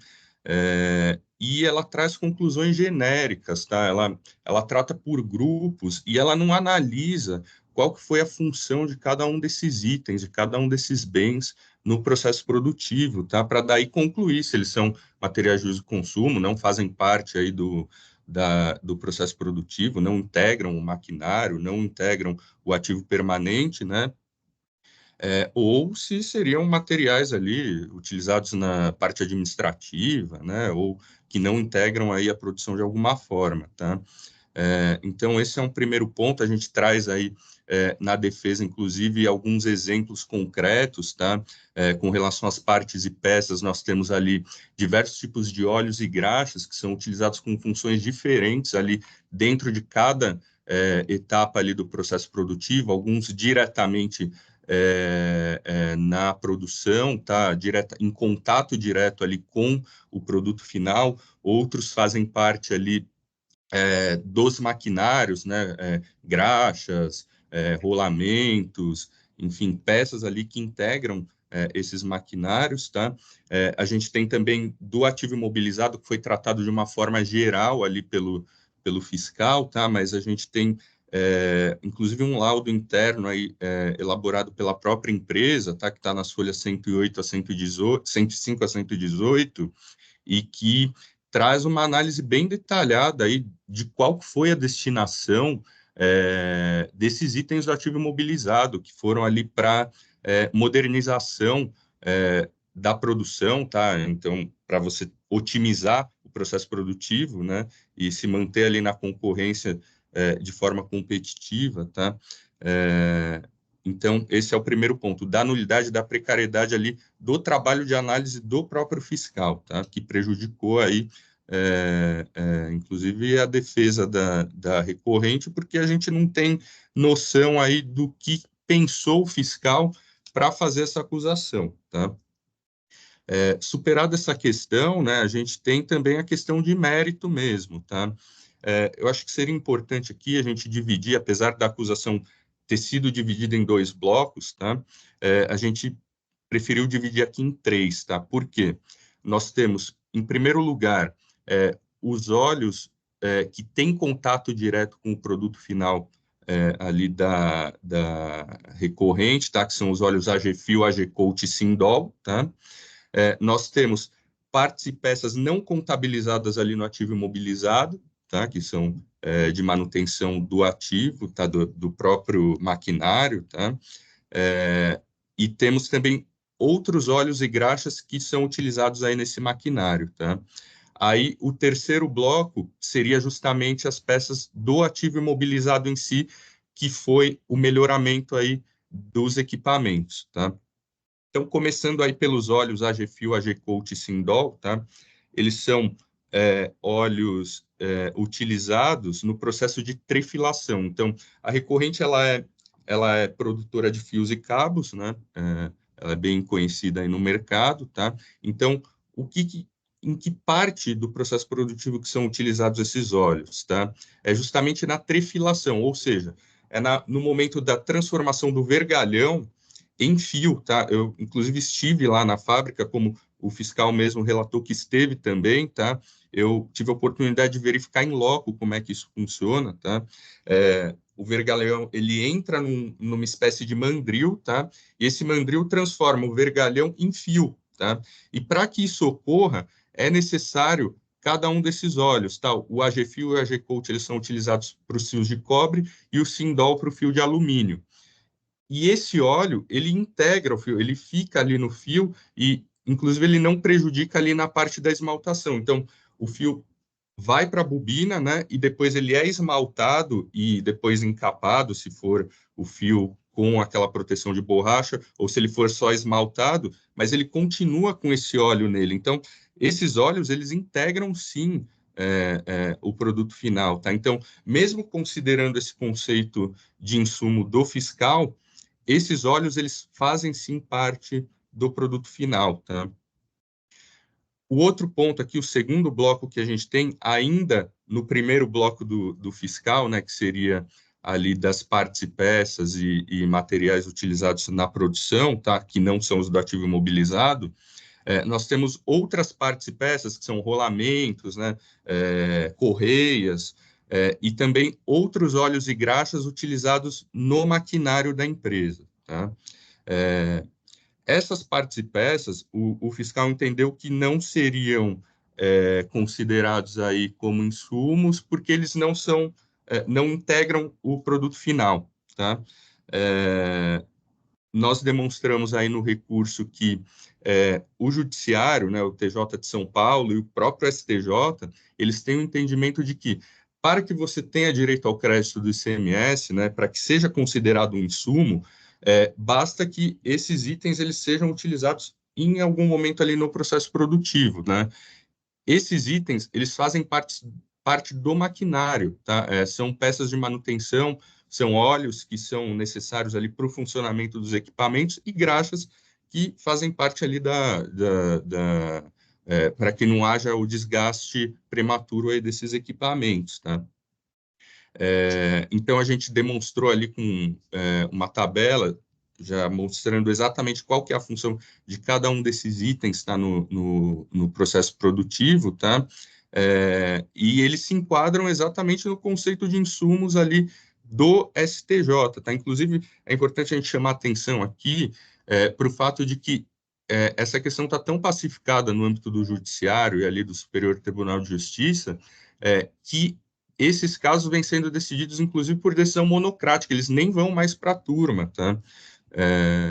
E ela traz conclusões genéricas, tá? Ela trata por grupos e ela não analisa qual que foi a função de cada um desses itens, de cada um desses bens no processo produtivo, tá? Para daí concluir se eles são materiais de uso e consumo, não fazem parte aí do processo produtivo, não integram o maquinário, não integram o ativo permanente, né? Ou se seriam materiais ali utilizados na parte administrativa, né? Ou que não integram aí a produção de alguma forma, tá? Então, esse é um primeiro ponto. A gente traz aí na defesa, inclusive, alguns exemplos concretos, tá? Com relação às partes e peças, nós temos ali diversos tipos de óleos e graxas que são utilizados com funções diferentes ali dentro de cada etapa ali do processo produtivo, alguns diretamente na produção, tá? Em contato direto ali com o produto final, outros fazem parte ali dos maquinários, né, graxas, rolamentos, enfim, peças ali que integram esses maquinários, tá? A gente tem também do ativo imobilizado, que foi tratado de uma forma geral ali pelo fiscal, tá? Mas a gente tem, inclusive, um laudo interno aí, elaborado pela própria empresa, tá? Que está nas folhas 108 a 118, 105 a 118, e que traz uma análise bem detalhada aí de qual foi a destinação desses itens do ativo imobilizado, que foram ali para modernização da produção, tá? Então, para você otimizar o processo produtivo, né? E se manter ali na concorrência de forma competitiva, tá? Então, esse é o primeiro ponto, da nulidade, da precariedade ali do trabalho de análise do próprio fiscal, tá? Que prejudicou aí, inclusive, a defesa da recorrente, porque a gente não tem noção aí do que pensou o fiscal para fazer essa acusação, tá? Superada essa questão, né, a gente tem também a questão de mérito mesmo, tá? Eu acho que seria importante aqui a gente dividir, apesar da acusação ter sido dividida em dois blocos, tá? A gente preferiu dividir aqui em 3, tá? Por quê? Nós temos, em primeiro lugar, os óleos que têm contato direto com o produto final ali da recorrente, tá? Que são os óleos AG-Fil, AG-Coat e Sindol, tá? Nós temos partes e peças não contabilizadas ali no ativo imobilizado, tá? Que são de manutenção do ativo, tá? Do próprio maquinário, tá? E temos também outros óleos e graxas que são utilizados aí nesse maquinário, tá? Aí o terceiro bloco seria justamente as peças do ativo imobilizado em si, que foi o melhoramento aí dos equipamentos, tá? Então, começando aí pelos óleos AG-Fil, AG-Coat e Sindol, tá? Eles são óleos utilizados no processo de trefilação. Então, a recorrente, ela é produtora de fios e cabos, né? Ela é bem conhecida aí no mercado, tá? Então, em que parte do processo produtivo que são utilizados esses óleos, tá? É justamente na trefilação, ou seja, no momento da transformação do vergalhão em fio, tá? Eu, inclusive, estive lá na fábrica, como o fiscal mesmo relatou que esteve também, tá? Eu tive a oportunidade de verificar em loco como é que isso funciona, tá? O vergalhão, ele entra numa espécie de mandril, tá? E esse mandril transforma o vergalhão em fio, tá? E para que isso ocorra, é necessário cada um desses óleos, tá? O AG-Fil e o AG-Coat, eles são utilizados para os fios de cobre e o Sindol para o fio de alumínio. E esse óleo, ele integra o fio, ele fica ali no fio e, inclusive, ele não prejudica ali na parte da esmaltação. Então, o fio vai para a bobina, né? E depois ele é esmaltado e depois encapado, se for o fio com aquela proteção de borracha, ou se ele for só esmaltado, mas ele continua com esse óleo nele. Então, esses óleos, eles integram, sim, o produto final, tá? Então, mesmo considerando esse conceito de insumo do fiscal, esses óleos, eles fazem, sim, parte do produto final, tá? O outro ponto aqui, o segundo bloco que a gente tem, ainda no primeiro bloco do fiscal, né, que seria ali das partes e peças e materiais utilizados na produção, tá, que não são os do ativo imobilizado, nós temos outras partes e peças, que são rolamentos, né, correias, e também outros óleos e graxas utilizados no maquinário da empresa, tá? Essas partes e peças, o fiscal entendeu que não seriam considerados aí como insumos, porque eles não integram o produto final, tá? Nós demonstramos aí no recurso que o judiciário, né, o TJ de São Paulo e o próprio STJ, eles têm o entendimento de que, para que você tenha direito ao crédito do ICMS, né, para que seja considerado um insumo, basta que esses itens eles sejam utilizados em algum momento ali no processo produtivo, né? Esses itens, eles fazem parte do maquinário, tá? São peças de manutenção, são óleos que são necessários ali para o funcionamento dos equipamentos e graxas que fazem parte ali para que não haja o desgaste prematuro aí desses equipamentos, tá? Então, a gente demonstrou ali com uma tabela, já mostrando exatamente qual que é a função de cada um desses itens, tá, no processo produtivo, tá? E eles se enquadram exatamente no conceito de insumos ali do STJ, tá? Inclusive, é importante a gente chamar atenção aqui para o fato de que essa questão está tão pacificada no âmbito do judiciário e ali do Superior Tribunal de Justiça, que esses casos vêm sendo decididos, inclusive, por decisão monocrática, eles nem vão mais para a turma, tá?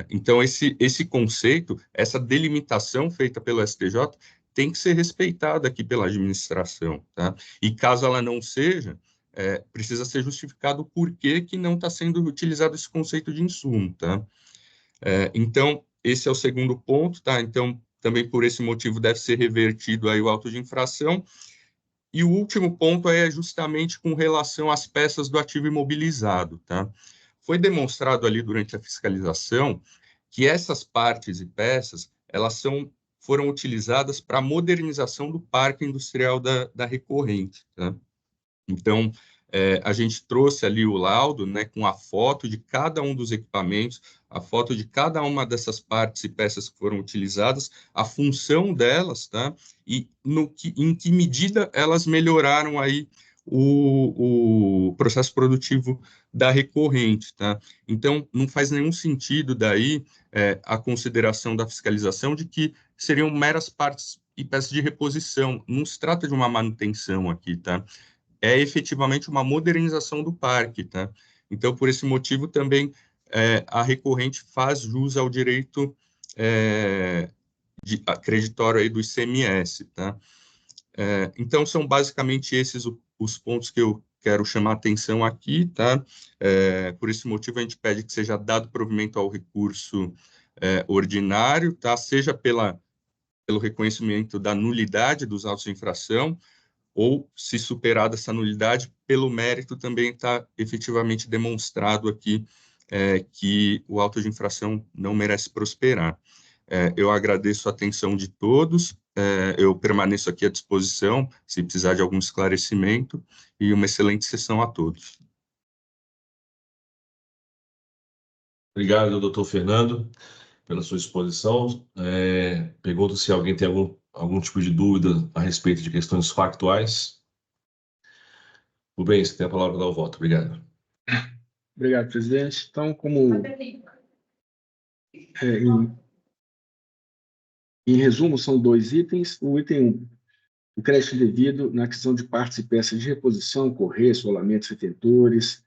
Então, esse conceito, essa delimitação feita pelo STJ, tem que ser respeitada aqui pela administração, tá? E caso ela não seja, precisa ser justificado o porquê que não está sendo utilizado esse conceito de insumo, tá? Então, esse é o segundo ponto, tá? Então, também por esse motivo deve ser revertido aí o auto de infração. E o último ponto é justamente com relação às peças do ativo imobilizado, tá? Foi demonstrado ali durante a fiscalização que essas partes e peças, elas foram utilizadas para a modernização do parque industrial da recorrente, tá? Então, a gente trouxe ali o laudo, né, com a foto de cada um dos equipamentos, a foto de cada uma dessas partes e peças que foram utilizadas, a função delas, tá? E em que medida elas melhoraram aí o processo produtivo da recorrente, tá? Então, não faz nenhum sentido daí a consideração da fiscalização de que seriam meras partes e peças de reposição. Não se trata de uma manutenção aqui, tá? É efetivamente uma modernização do parque, tá? Então, por esse motivo, também a recorrente faz jus ao direito creditório aí do ICMS, tá? Então, são basicamente esses os pontos que eu quero chamar a atenção aqui, tá? Por esse motivo, a gente pede que seja dado provimento ao recurso ordinário, tá? Seja pelo reconhecimento da nulidade dos autos de infração, ou, se superada essa nulidade, pelo mérito também está efetivamente demonstrado aqui que o auto de infração não merece prosperar. Eu agradeço a atenção de todos, eu permaneço aqui à disposição, se precisar de algum esclarecimento, e uma excelente sessão a todos. Obrigado, doutor Fernando, pela sua exposição. Pergunto se alguém tem algum tipo de dúvida a respeito de questões factuais. Rubens, você tem a palavra para dar o voto. Obrigado. Obrigado, presidente. Então, como em resumo, são 2 itens. O item 1, o crédito devido na aquisição de partes e peças de reposição, correias, solamentos, retentores,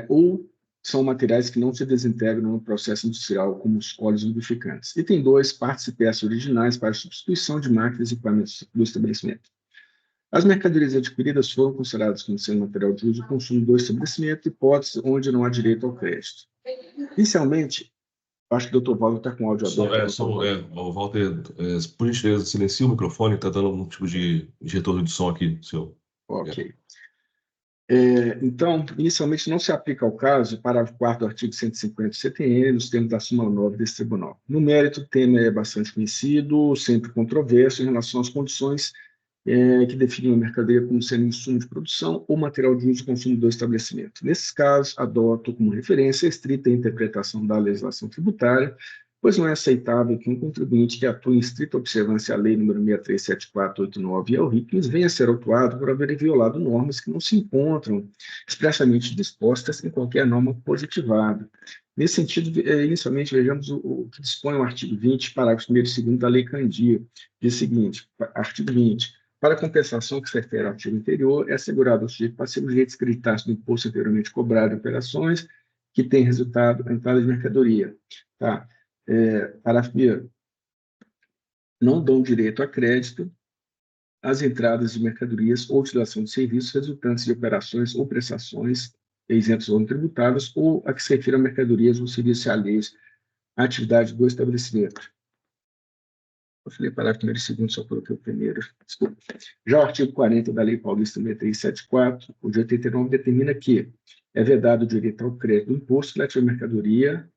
ou são materiais que não se desintegram no processo industrial, como os óleos lubrificantes. Item 2, partes e peças originais para substituição de máquinas e equipamentos do estabelecimento. As mercadorias adquiridas foram consideradas como sendo material de uso e consumo do estabelecimento, hipótese onde não há direito ao crédito. Inicialmente, acho que o Dr. Walter está com o áudio aberto. Walter, por gentileza, silencia o microfone, está dando algum tipo de retorno de som aqui, senhor. Ok. Então, inicialmente não se aplica ao caso, parágrafo 4º do artigo 150 do CTN, nos termos da súmula 9 desse tribunal. No mérito, o tema é bastante conhecido, sempre controverso em relação às condições que definem a mercadoria como sendo insumo de produção ou material de uso e consumo do estabelecimento. Nesses casos, adoto como referência a estrita interpretação da legislação tributária, pois não é aceitável que um contribuinte que atua em estrita observância à Lei nº 637489 e ao RICMES venha a ser autuado por haver violado normas que não se encontram expressamente dispostas em qualquer norma positivada. Nesse sentido, inicialmente, vejamos o que dispõe o artigo 20, parágrafo 1º e 2º da Lei Candia. Diz o seguinte, artigo 20, para a compensação que se refere ao artigo anterior, é assegurado ao sujeito passivo o direito de descreditar-se do imposto anteriormente cobrado em operações que têm resultado a entrada de mercadoria. Tá? Parágrafo 1º. Não dão direito a crédito às entradas de mercadorias ou utilização de serviços resultantes de operações ou prestações isentas ou não tributáveis, ou a que se refira a mercadorias ou serviços alheios à atividade do estabelecimento. Eu falei parágrafo 1º e 2º, só coloquei o primeiro. Desculpa. Já o artigo 40 da Lei Paulista 6374, o de 89, determina que é vedado o direito ao crédito do imposto relativo à mercadoria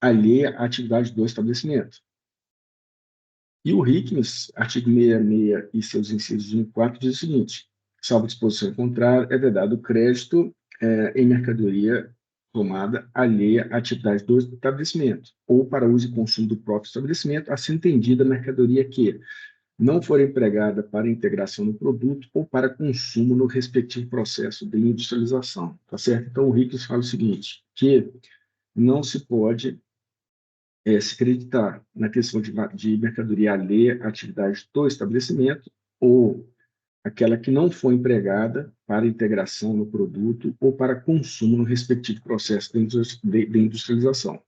alheia à atividade do estabelecimento. E o RICMES, artigo 66 e seus incisos 1 e 4, diz o seguinte: salvo disposição contrária, é vedado o crédito em mercadoria tomada alheia à atividade do estabelecimento, ou para uso e consumo do próprio estabelecimento, assim entendida a mercadoria que não for empregada para integração no produto ou para consumo no respectivo processo de industrialização. Tá certo? Então, o RICMES fala o seguinte, que não se pode se acreditar na questão de mercadoria alheia à atividade do estabelecimento ou aquela que não foi empregada para integração no produto ou para consumo no respectivo processo de industrialização.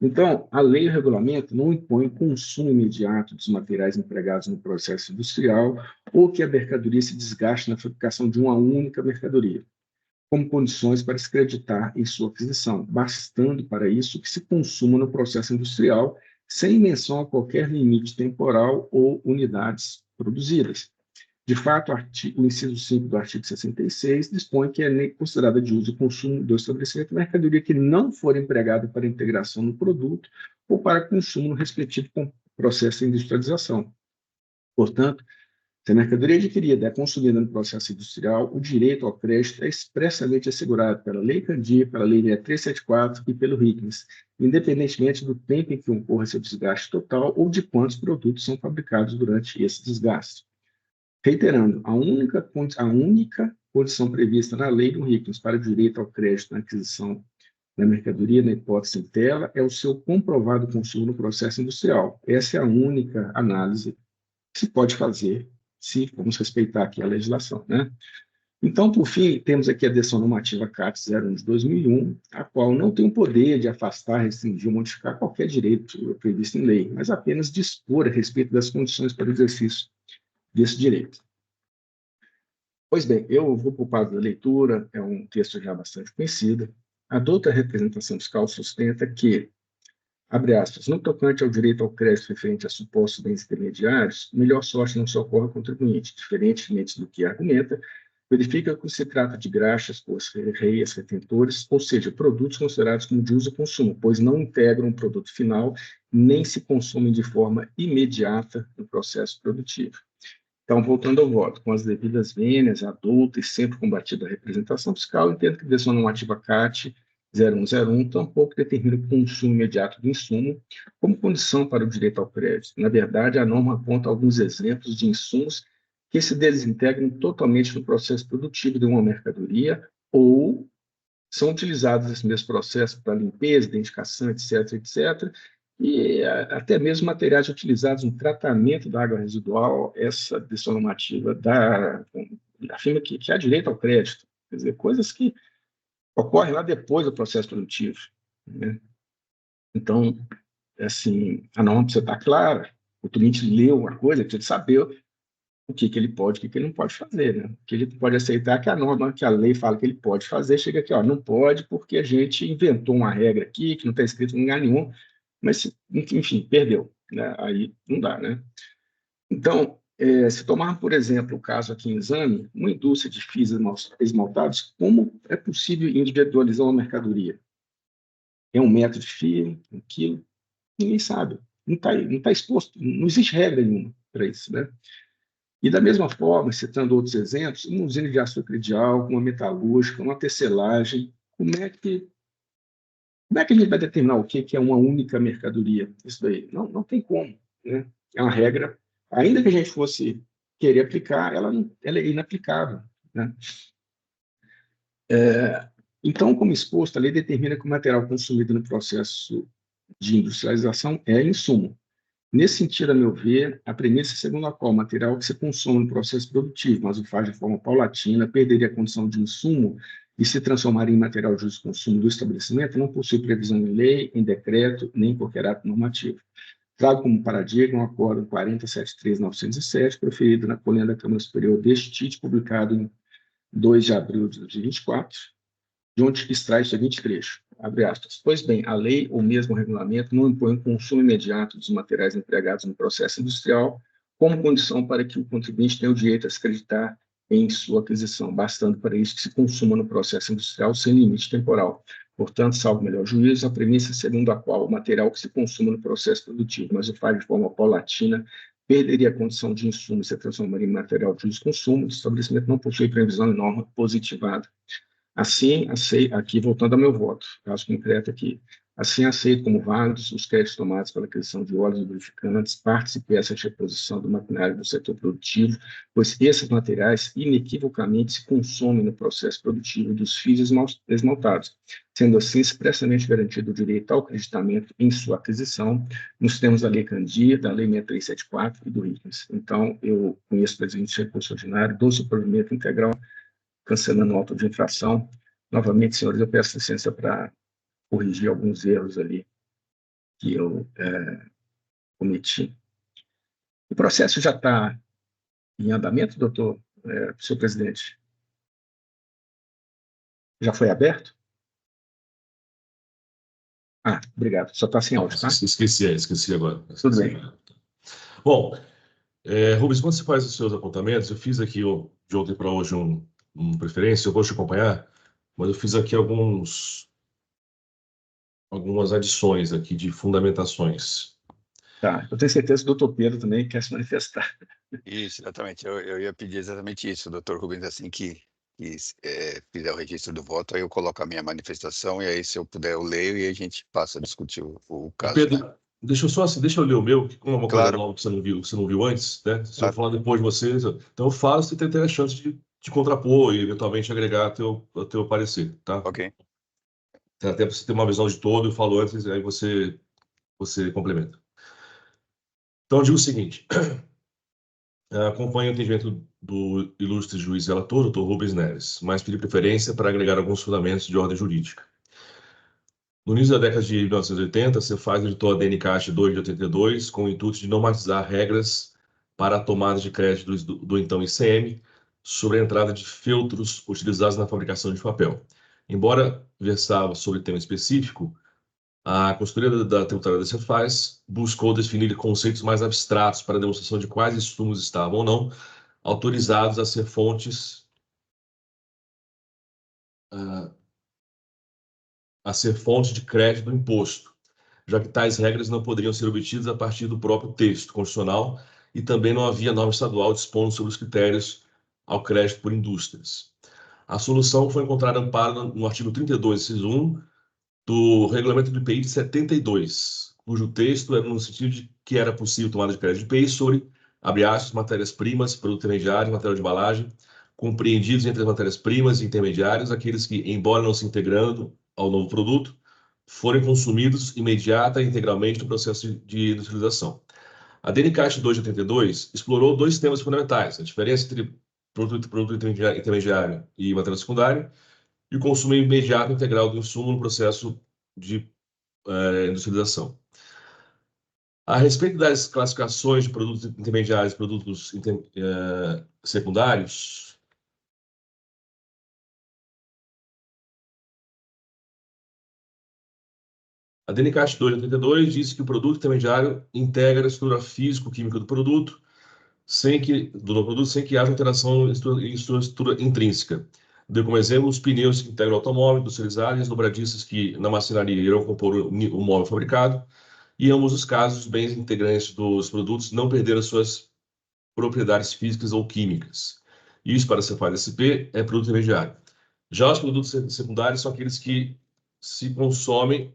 Então, a lei e o regulamento não impõem consumo imediato dos materiais empregados no processo industrial ou que a mercadoria se desgaste na fabricação de uma única mercadoria, como condições para se acreditar em sua aquisição, bastando para isso que se consuma no processo industrial, sem menção a qualquer limite temporal ou unidades produzidas. De fato, o inciso 5 do artigo 66 dispõe que é considerada de uso e consumo do estabelecimento mercadoria que não for empregada para integração no produto ou para consumo no respectivo processo de industrialização. Portanto, Se a mercadoria adquirida é consumida no processo industrial, o direito ao crédito é expressamente assegurado pela Lei Candir, pela Lei 6374 e pelo RICMES, independentemente do tempo em que ocorra seu desgaste total ou de quantos produtos são fabricados durante esse desgaste. Reiterando, a única condição prevista na lei do RICMES para o direito ao crédito na aquisição da mercadoria, na hipótese em tela, é o seu comprovado consumo no processo industrial. Essa é a única análise que se pode fazer se vamos respeitar aqui a legislação, né? Então, por fim, temos aqui a decisão normativa CAT 01 de 2001, a qual não tem o poder de afastar, restringir ou modificar qualquer direito previsto em lei, mas apenas dispor a respeito das condições para o exercício desse direito. Pois bem, eu vou poupar da leitura, é um texto já bastante conhecido. A douta representação fiscal sustenta que, abre aspas, no tocante ao direito ao crédito referente a supostos bens intermediários, melhor sorte não se ocorre ao contribuinte, diferentemente do que argumenta, verifica que se trata de graxas, reias, retentores, ou seja, produtos considerados como de uso e consumo, pois não integram um produto final, nem se consomem de forma imediata no processo produtivo. Então, voltando ao voto, com as devidas vênias, adulta e sempre combatida a representação fiscal, entendo que a decisão normativa CAT 0101 tampouco determina o consumo imediato do insumo como condição para o direito ao crédito. Na verdade, a norma aponta alguns exemplos de insumos que se desintegram totalmente no processo produtivo de uma mercadoria ou são utilizados nesse mesmo processo para limpeza, identificação, etc., etc., e até mesmo materiais utilizados no tratamento da água residual, essa decisão normativa afirma que há direito ao crédito, quer dizer, coisas que ocorrem lá depois do processo produtivo, né? Então, assim, a norma precisa estar clara, o cliente leu a coisa, precisa saber o que ele pode, o que ele não pode fazer, né? O que ele pode aceitar que a norma, que a lei fala que ele pode fazer, chega aqui, ó, não pode porque a gente inventou uma regra aqui que não está escrito em lugar nenhum, mas, enfim, perdeu, né? Aí não dá, né? Então, se tomar, por exemplo, o caso aqui em exame, uma indústria de fios esmaltados, como é possível individualizar uma mercadoria? É 1 metro de fio, 1 quilo? Ninguém sabe. Não tá exposto, não existe regra nenhuma para isso, né? E da mesma forma, citando outros exemplos, uma usina de açúcar de álcool, uma metalúrgica, uma tecelagem, como é que a gente vai determinar o que é uma única mercadoria? Isso daí não tem como, né? É uma regra, ainda que a gente fosse querer aplicar, ela é inaplicável, né? Então, como exposto, a lei determina que o material consumido no processo de industrialização é insumo. Nesse sentido, a meu ver, a premissa segundo a qual o material que se consome no processo produtivo, mas o faz de forma paulatina, perderia a condição de insumo e se transformaria em material de uso e consumo do estabelecimento, não possui previsão em lei, em decreto, nem em qualquer ato normativo. Trago como paradigma o Acórdão 40.73.907, proferido na colina da Câmara Superior deste título, publicado em 2 de abril de 2024, de onde extrai o seguinte trecho, abre aspas, pois bem, a lei ou mesmo o regulamento não impõe o consumo imediato dos materiais empregados no processo industrial como condição para que o contribuinte tenha o direito a se acreditar em sua aquisição, bastando para isso que se consuma no processo industrial sem limite temporal. Portanto, salvo melhor juízo, a premissa segundo a qual o material que se consuma no processo produtivo, mas o faz de forma paulatina, perderia a condição de insumo e se transformaria em material de uso e consumo, o estabelecimento não possui previsão em norma positivada. Assim, aqui voltando ao meu voto, caso concreto aqui, assim aceito como válidos os créditos tomados pela aquisição de óleos lubrificantes, partes e peças de reposição do maquinário do setor produtivo, pois esses materiais inequivocamente se consomem no processo produtivo dos fios esmaltados, sendo assim expressamente garantido o direito ao acreditamento em sua aquisição, nos termos da Lei Candir, da Lei 6374 e do RICMES. Então, eu conheço o presidente do recurso ordinário, dou seu provimento integral, cancelando o auto de infração. Novamente, senhores, eu peço licença para corrigir alguns erros ali que eu cometi. O processo já está em andamento, doutor, senhor presidente? Já foi aberto? Ah, obrigado. Só está sem áudio, tá? Esqueci agora. Tudo bem. Bom, Rubens, quando você faz os seus apontamentos, eu fiz aqui de ontem para hoje uma preferência, eu vou te acompanhar, mas eu fiz aqui algumas adições aqui de fundamentações. Tá, eu tenho certeza que o doutor Pedro também quer se manifestar. Isso, exatamente. Eu ia pedir exatamente isso, doutor Rubens, assim que fizer o registro do voto, aí eu coloco a minha manifestação, e aí, se eu puder, eu leio e a gente passa a discutir o Ô, caso, né? Pedro, deixa eu só assim, deixa eu ler o meu, que como é uma coisa Claro, nova que você não viu antes, né? Se eu claro. falar depois de vocês, então eu falo, você tem a chance de contrapor e eventualmente agregar teu parecer, tá? Ok. Até para você ter uma visão de todo, eu falo antes, aí você complementa. Então, eu digo o seguinte: acompanho o entendimento do ilustre juiz relator, doutor Rubens Neves, mas pedi preferência para agregar alguns fundamentos de ordem jurídica. No início da década de 1980, a Cefaz editou a DNCAT 2 de 82, com o intuito de normatizar regras para a tomada de crédito do então ICM sobre a entrada de feltros utilizados na fabricação de papel. Embora versava sobre tema específico, a consultoria da tributária da Cefaz buscou definir conceitos mais abstratos para a demonstração de quais insumos estavam ou não autorizados a ser fontes de crédito do imposto, já que tais regras não poderiam ser obtidas a partir do próprio texto constitucional e também não havia norma estadual dispondo sobre os critérios ao crédito por indústrias. A solução foi encontrar amparo no artigo 32, inciso 1, do regulamento do IPI de 72, cujo texto era no sentido de que era possível tomada de crédito de IPI sobre, abre aspas, matérias-primas, produto intermediário, material de embalagem, compreendidos entre as matérias-primas e intermediários, aqueles que, embora não se integrando ao novo produto, forem consumidos imediata e integralmente no processo de industrialização. A DNCAT 2 de 82 explorou dois temas fundamentais: a diferença entre produto intermediário e material secundário, e o consumo imediato integral do insumo no processo de industrialização. A respeito das classificações de produtos intermediários e produtos secundários, a DNCAT 2 de 82 diz que o produto intermediário integra a estrutura físico-química do produto, sem que haja alteração em sua estrutura intrínseca. Deu como exemplo os pneus que integram o automóvel, industrializados, e as dobradiças que na marcenaria irão compor o móvel fabricado. E em ambos os casos, os bens integrantes dos produtos não perderam suas propriedades físicas ou químicas. Isso, para a Cefaz SP, é produto intermediário. Já os produtos secundários são aqueles que se consomem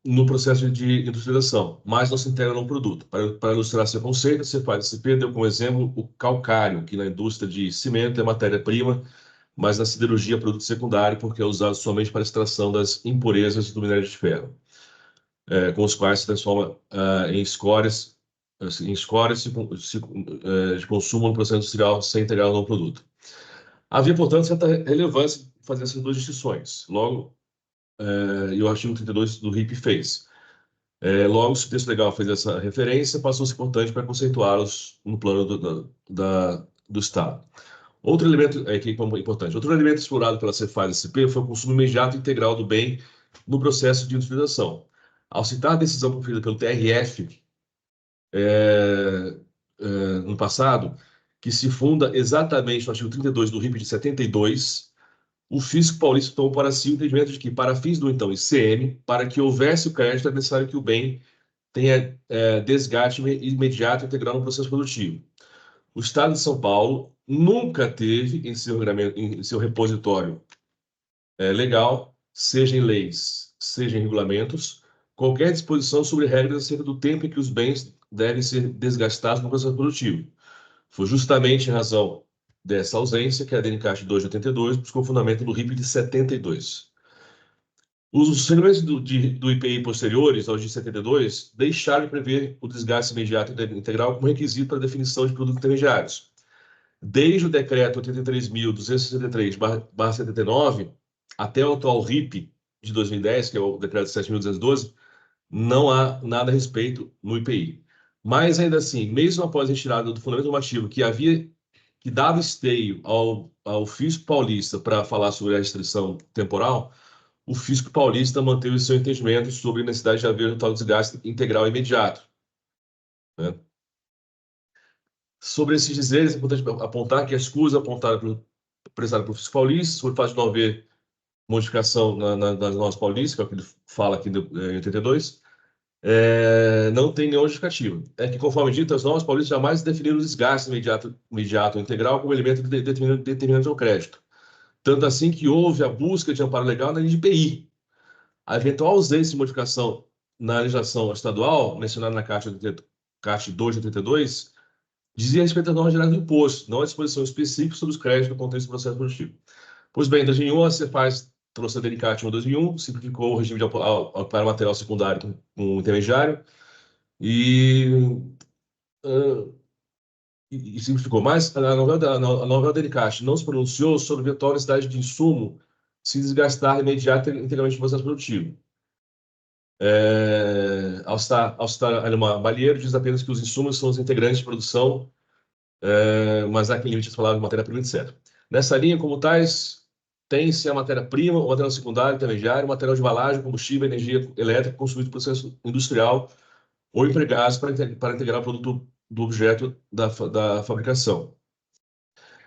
no processo de industrialização, mas não se integram no produto. Para ilustrar seu conceito, a Cefaz SP deu como exemplo o calcário, que na indústria de cimento é matéria-prima, mas na siderurgia é produto secundário, porque é usado somente para a extração das impurezas do minério de ferro, com os quais se transforma em escórias de consumo no processo industrial sem integrar no produto. Havia, portanto, certa relevância em fazer essas duas distinções. Logo, e o artigo 32 do RIP fez. Logo, se o texto legal fez essa referência, passou a ser importante para conceituá-los no plano do Estado. Outro elemento que é importante. Outro elemento explorado pela Cefaz SP foi o consumo imediato e integral do bem no processo de industrialização. Ao citar a decisão proferida pelo TRF no passado, que se funda exatamente no artigo 32 do RIP de 72, o fisco paulista tomou para si o entendimento de que, para fins do então ICM, para que houvesse o crédito, é necessário que o bem tenha desgaste imediato e integral no processo produtivo. O Estado de São Paulo nunca teve em seu repositório legal, seja em leis, seja em regulamentos, qualquer disposição sobre regras acerca do tempo em que os bens devem ser desgastados no processo produtivo. Foi justamente em razão dessa ausência que a DNCAT 2 de 82 buscou fundamento no RIP de 72. Os regulamentos do IPI posteriores aos de 72 deixaram de prever o desgaste imediato e integral como requisito para a definição de produtos intermediários. Desde o decreto 83.263/79 até o atual RIP de 2010, que é o decreto 7.212, não há nada a respeito no IPI. Mas, ainda assim, mesmo após a retirada do fundamento normativo que dava esteio ao fisco paulista para falar sobre a restrição temporal, o fisco paulista manteve seu entendimento sobre a necessidade de haver um tal desgaste integral imediato, né? Sobre esses dizeres, é importante apontar que a escusa apontada pelo prestado por Fisco Paulista, sobre o fato de não haver modificação nas normas paulistas, que é o que ele fala aqui em 82, não tem nenhuma justificativa. É que, conforme dito, as normas paulistas jamais definiram o desgaste imediato ou integral como elemento determinante ao crédito. Tanto assim que houve a busca de amparo legal na LGPI. A eventual ausência de modificação na legislação estadual, mencionada na CAT 2 de 82, dizia respeito às normas gerais do imposto, não à disposição específica sobre os créditos no contexto do processo produtivo. Pois bem, em 2001, a CEFAS trouxe a DNCAT 1 2001, simplificou o regime de amparo material secundário com intermediário e simplificou. Mas a novela DNCAT não se pronunciou sobre a eventual necessidade de insumo se desgastar imediato e integralmente no processo produtivo. Ao citar Alemão Balheiro, diz apenas que os insumos são os integrantes de produção, mas há quem limite as palavras de matéria-prima, etc. Nessa linha, como tais, tem-se a matéria-prima, o material secundário, intermediário, o material de embalagem, combustível, energia elétrica consumido no processo industrial ou empregados para integrar o produto do objeto da fabricação.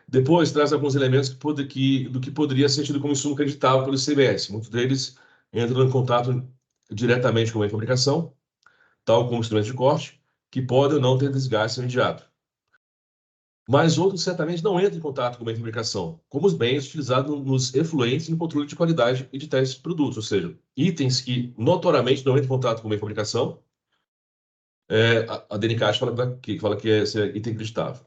Depois, traz alguns elementos do que poderia ser tido como insumo creditável pelo ICMS. Muitos deles entram em contato diretamente com a fabricação, tal como instrumentos de corte, que podem ou não ter desgaste imediato. Mas outros certamente não entram em contato com a fabricação, como os bens utilizados nos efluentes e no controle de qualidade e de testes de produtos, ou seja, itens que notoriamente não entram em contato com a fabricação. A DNCAT fala que é item creditável.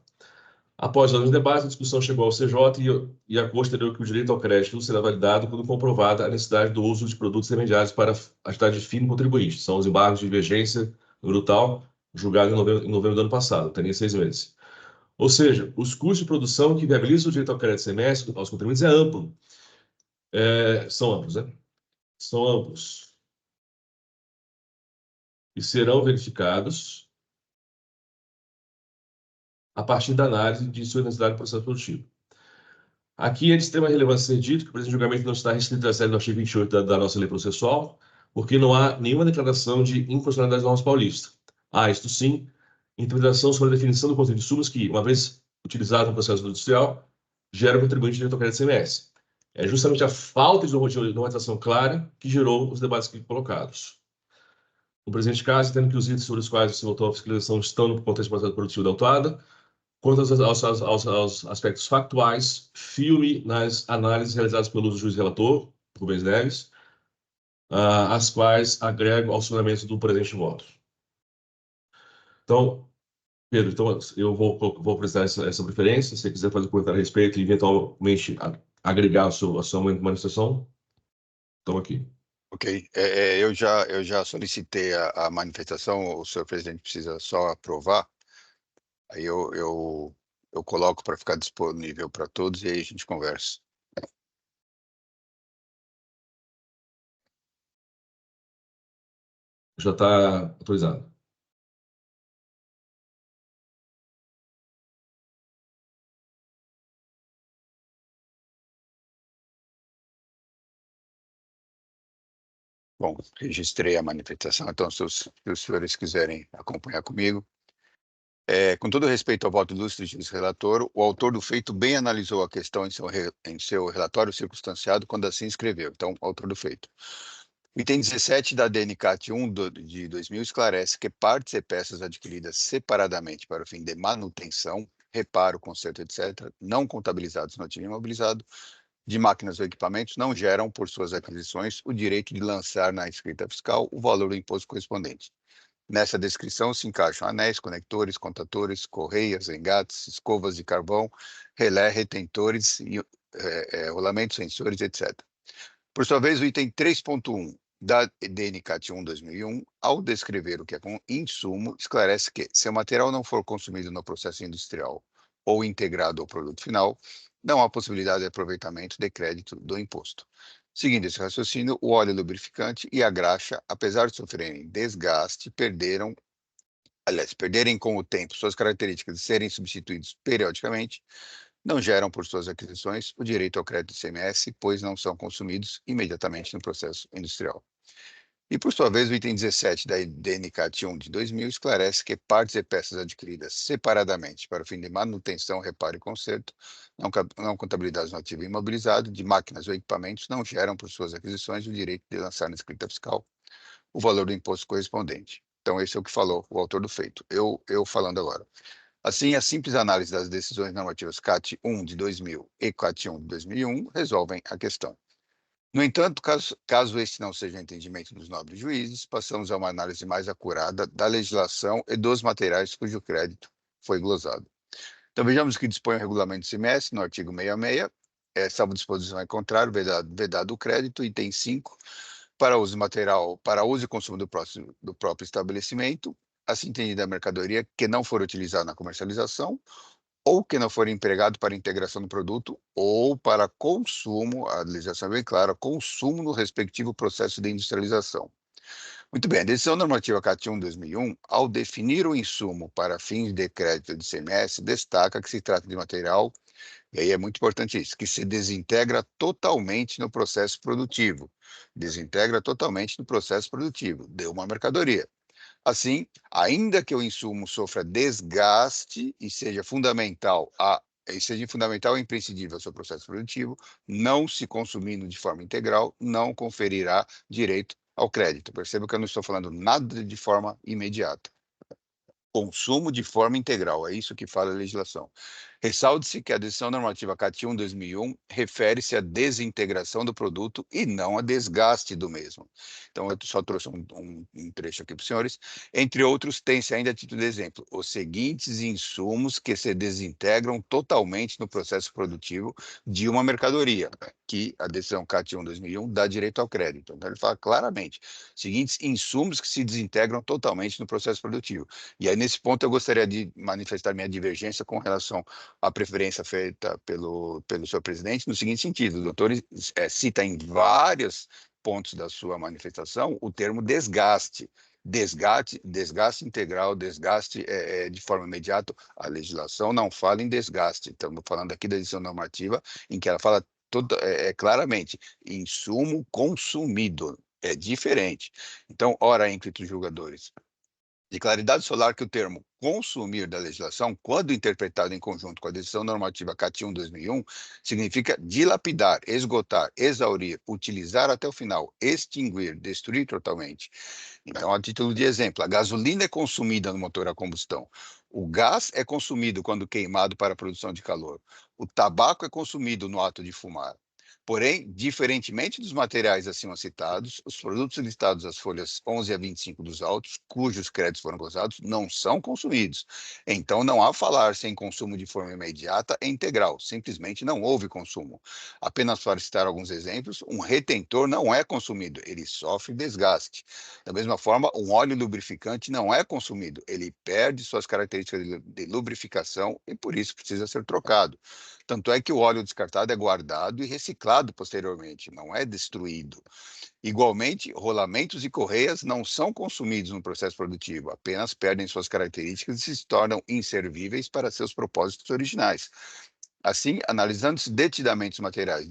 Após alguns debates, a discussão chegou ao CJ e a Corte entendeu que o direito ao crédito será validado quando comprovada a necessidade do uso de produtos intermediários para a atividade de fim contribuinte. São os embargos de divergência brutal, julgados em novembro do ano passado, tem 6 meses. Ou seja, os custos de produção que viabilizam o direito ao crédito CMS aos contribuintes é amplo. São amplos, né? São amplos. E serão verificados a partir da análise de sua necessidade do processo produtivo. Aqui é de extrema relevância ser dito que o presente julgamento não está restrito à série do artigo 28 da nossa lei processual, porque não há nenhuma declaração de inconstitucionalidade das normas paulistas. Há, isto sim, interpretação sobre a definição do conceito de insumos que, uma vez utilizado no processo industrial, gera contribuinte direito ao crédito CMS. É justamente a falta de normatização clara que gerou os debates aqui colocados. No presente caso, tendo que os itens sobre os quais se votou a fiscalização estão no contexto do processo produtivo da autuada, quanto aos aspectos factuais, firme nas análises realizadas pelo juiz relator, Rubens Neves, as quais agrego aos fundamentos do presente voto. Então, Pedro, eu vou apresentar essa preferência. Se você quiser fazer um comentário a respeito e, eventualmente, agregar a sua manifestação, estamos aqui. Ok. Eu já solicitei a manifestação, o senhor presidente precisa só aprovar. Aí eu coloco para ficar disponível para todos e aí a gente conversa. Já está autorizado. Bom, registrei a manifestação, então se os senhores quiserem acompanhar comigo. Com todo respeito ao voto ilustre do juiz relator, o autor do feito bem analisou a questão em seu relatório circunstanciado quando assim escreveu. Então, autor do feito. O item 17 da DNCAT 1 de 2000 esclarece que partes e peças adquiridas separadamente para o fim de manutenção, reparo, conserto, etc., não contabilizados no ativo imobilizado, de máquinas ou equipamentos, não geram, por suas aquisições, o direito de lançar na escrita fiscal o valor do imposto correspondente. Nessa descrição se encaixam anéis, conectores, contadores, correias, engates, escovas de carvão, relé, retentores, rolamentos, sensores, etc. Por sua vez, o item 3.1 da DNCAT 1 2001, ao descrever o que é insumo, esclarece que, se o material não for consumido no processo industrial ou integrado ao produto final, não há possibilidade de aproveitamento de crédito do imposto. Seguindo esse raciocínio, o óleo lubrificante e a graxa, apesar de sofrerem desgaste, perderem com o tempo suas características de serem substituídos periodicamente, não geram, por suas aquisições, o direito ao crédito ICMS, pois não são consumidos imediatamente no processo industrial. E, por sua vez, o item 17 da DNCAT 1 de 2000 esclarece que partes e peças adquiridas separadamente para o fim de manutenção, reparo e conserto, não contabilizadas no ativo imobilizado, de máquinas ou equipamentos, não geram, por suas aquisições, o direito de lançar na escrita fiscal o valor do imposto correspondente. Então, esse é o que falou o autor do feito. Eu falando agora. Assim, a simples análise das decisões normativas CAT 1 de 2000 e CAT 1 de 2001 resolvem a questão. No entanto, caso este não seja o entendimento dos nobres juízes, passamos a uma análise mais acurada da legislação e dos materiais cujo crédito foi glosado. Então, vejamos o que dispõe o regulamento do CMS, no artigo 66, salvo disposição em contrário, vedado o crédito, item 5, para uso material, para uso e consumo do próprio estabelecimento, assim entendida a mercadoria que não for utilizada na comercialização, ou que não for empregado para integração do produto, ou para consumo, a legislação é bem clara, consumo no respectivo processo de industrialização. Muito bem, a decisão normativa CAT 1/2001, ao definir o insumo para fins de crédito de ICMS, destaca que se trata de material, e aí é muito importante isso, que se desintegra totalmente no processo produtivo. Desintegra totalmente no processo produtivo de uma mercadoria. Assim, ainda que o insumo sofra desgaste e seja fundamental e imprescindível ao seu processo produtivo, não se consumindo de forma integral, não conferirá direito ao crédito. Perceba que eu não estou falando nada de forma imediata. Consumo de forma integral, é isso que fala a legislação. Ressalde-se que a decisão normativa CAT 1/2001 refere-se à desintegração do produto e não a desgaste do mesmo. Então, eu só trouxe um trecho aqui para os senhores. Entre outros, tem-se ainda a título de exemplo, os seguintes insumos que se desintegram totalmente no processo produtivo de uma mercadoria, que a decisão CAT 1/2001 dá direito ao crédito. Então, ele fala claramente, seguintes insumos que se desintegram totalmente no processo produtivo. E aí, nesse ponto, eu gostaria de manifestar minha divergência com relação à preferência feita pelo senhor presidente, no seguinte sentido: o doutor cita em vários pontos da sua manifestação o termo desgaste. Desgaste integral, desgaste de forma imediata. A legislação não fala em desgaste. Estamos falando aqui da decisão normativa, em que ela fala claramente, insumo consumido. É diferente. Então, ora, entre os julgadores, de claridade solar que o termo consumir da legislação, quando interpretado em conjunto com a decisão normativa CAT 1/2001, significa dilapidar, esgotar, exaurir, utilizar até o final, extinguir, destruir totalmente. Então, a título de exemplo, a gasolina é consumida no motor a combustão. O gás é consumido quando queimado para a produção de calor. O tabaco é consumido no ato de fumar. Porém, diferentemente dos materiais acima citados, os produtos listados às folhas 11 a 25 dos autos, cujos créditos foram gozados, não são consumidos. Então, não há falar-se em consumo de forma imediata e integral. Simplesmente não houve consumo. Apenas para citar alguns exemplos, um retentor não é consumido, ele sofre desgaste. Da mesma forma, um óleo lubrificante não é consumido, ele perde suas características de lubrificação e, por isso, precisa ser trocado. Tanto é que o óleo descartado é guardado e reciclado posteriormente, não é destruído. Igualmente, rolamentos e correias não são consumidos no processo produtivo, apenas perdem suas características e se tornam inservíveis para seus propósitos originais. Assim, analisando-se detidamente os materiais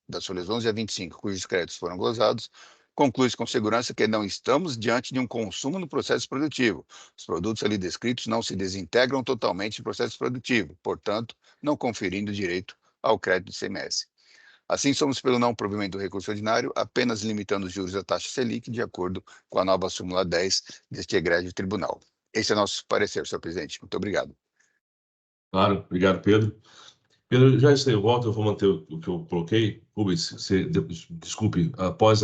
das folhas 11 a 25, cujos créditos foram gozados, conclui-se com segurança que não estamos diante de um consumo no processo produtivo. Os produtos ali descritos não se desintegram totalmente no processo produtivo, portanto, não conferindo direito ao crédito do ICMS. Assim, somos pelo não provimento do recurso ordinário, apenas limitando os juros da taxa Selic de acordo com a nova súmula 10 deste egrégio tribunal. Esse é nosso parecer, senhor presidente. Muito obrigado. Claro, obrigado, Pedro. Pedro, já está em volta, eu vou manter o que eu coloquei. Rubens, desculpe, após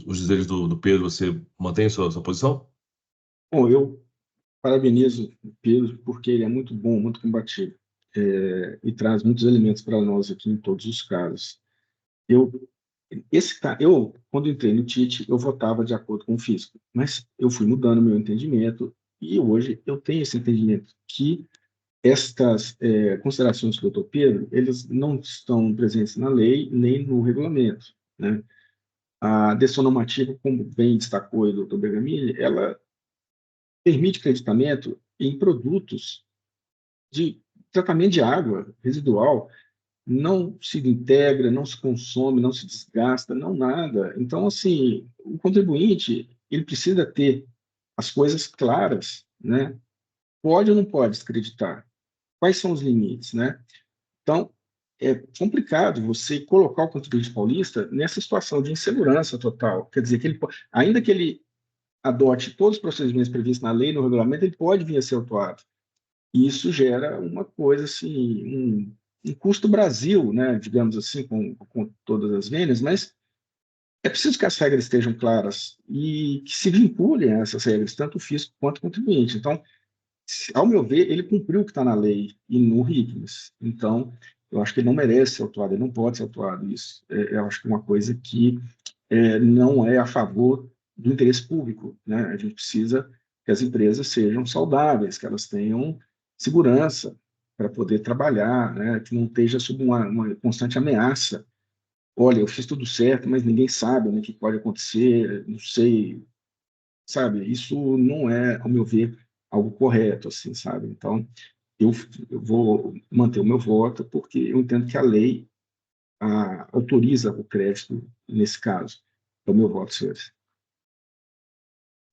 os dizeres do Pedro, você mantém sua posição? Bom, eu parabenizo o Pedro, porque ele é muito bom, muito combativo, e traz muitos elementos para nós aqui em todos os casos. Quando entrei no TIT, eu votava de acordo com o físico, mas eu fui mudando meu entendimento, e hoje eu tenho esse entendimento que estas considerações do doutor Pedro, eles não estão presentes na lei nem no regulamento, né? A decisão normativa, como bem destacou o doutor Bergamini, ela permite creditamento em produtos de tratamento de água residual não se integra, não se consome, não se desgasta, não nada. Então, assim, o contribuinte, ele precisa ter as coisas claras, né? Pode ou não pode descreditar? Quais são os limites, né? Então, é complicado você colocar o contribuinte paulista nessa situação de insegurança total. Quer dizer, que ele, ainda que ele adote todos os procedimentos previstos na lei, no regulamento, ele pode vir a ser autuado. E isso gera uma coisa assim, um custo Brasil, né, digamos assim, com todas as vênias, mas é preciso que as regras estejam claras e que se vinculem a essas regras, tanto o fisco quanto o contribuinte. Então, ao meu ver, ele cumpriu o que está na lei e no RICMES. Então, eu acho que ele não merece ser autuado, ele não pode ser autuado. Isso eu acho que é uma coisa que não é a favor do interesse público, né? A gente precisa que as empresas sejam saudáveis, que elas tenham segurança para poder trabalhar, né? Que não esteja sob uma constante ameaça. Olha, eu fiz tudo certo, mas ninguém sabe, né, o que pode acontecer, não sei, sabe? Isso não é, ao meu ver, algo correto, assim, sabe? Então, eu, eu vou manter o meu voto porque eu entendo que a lei autoriza o crédito nesse caso. É o meu voto, senhores.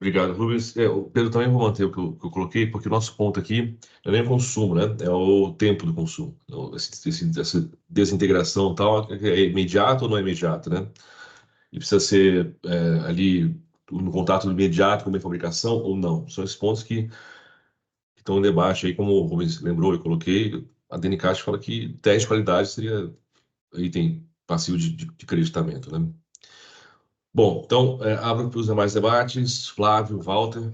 Obrigado, Rubens. O Pedro, também vou manter o que eu coloquei, porque o nosso ponto aqui não é nem o consumo, né? É o tempo do consumo. Então, essa desintegração tal, é imediato ou não é imediato, né? E precisa ser ali no contato imediato com a minha fabricação ou não. São esses pontos que estão em debate aí, como o Rubens lembrou, eu coloquei. A DNCAT fala que teste de qualidade seria item passivo de creditamento, né? Bom, então, abro para os demais debates. Flávio, Walter.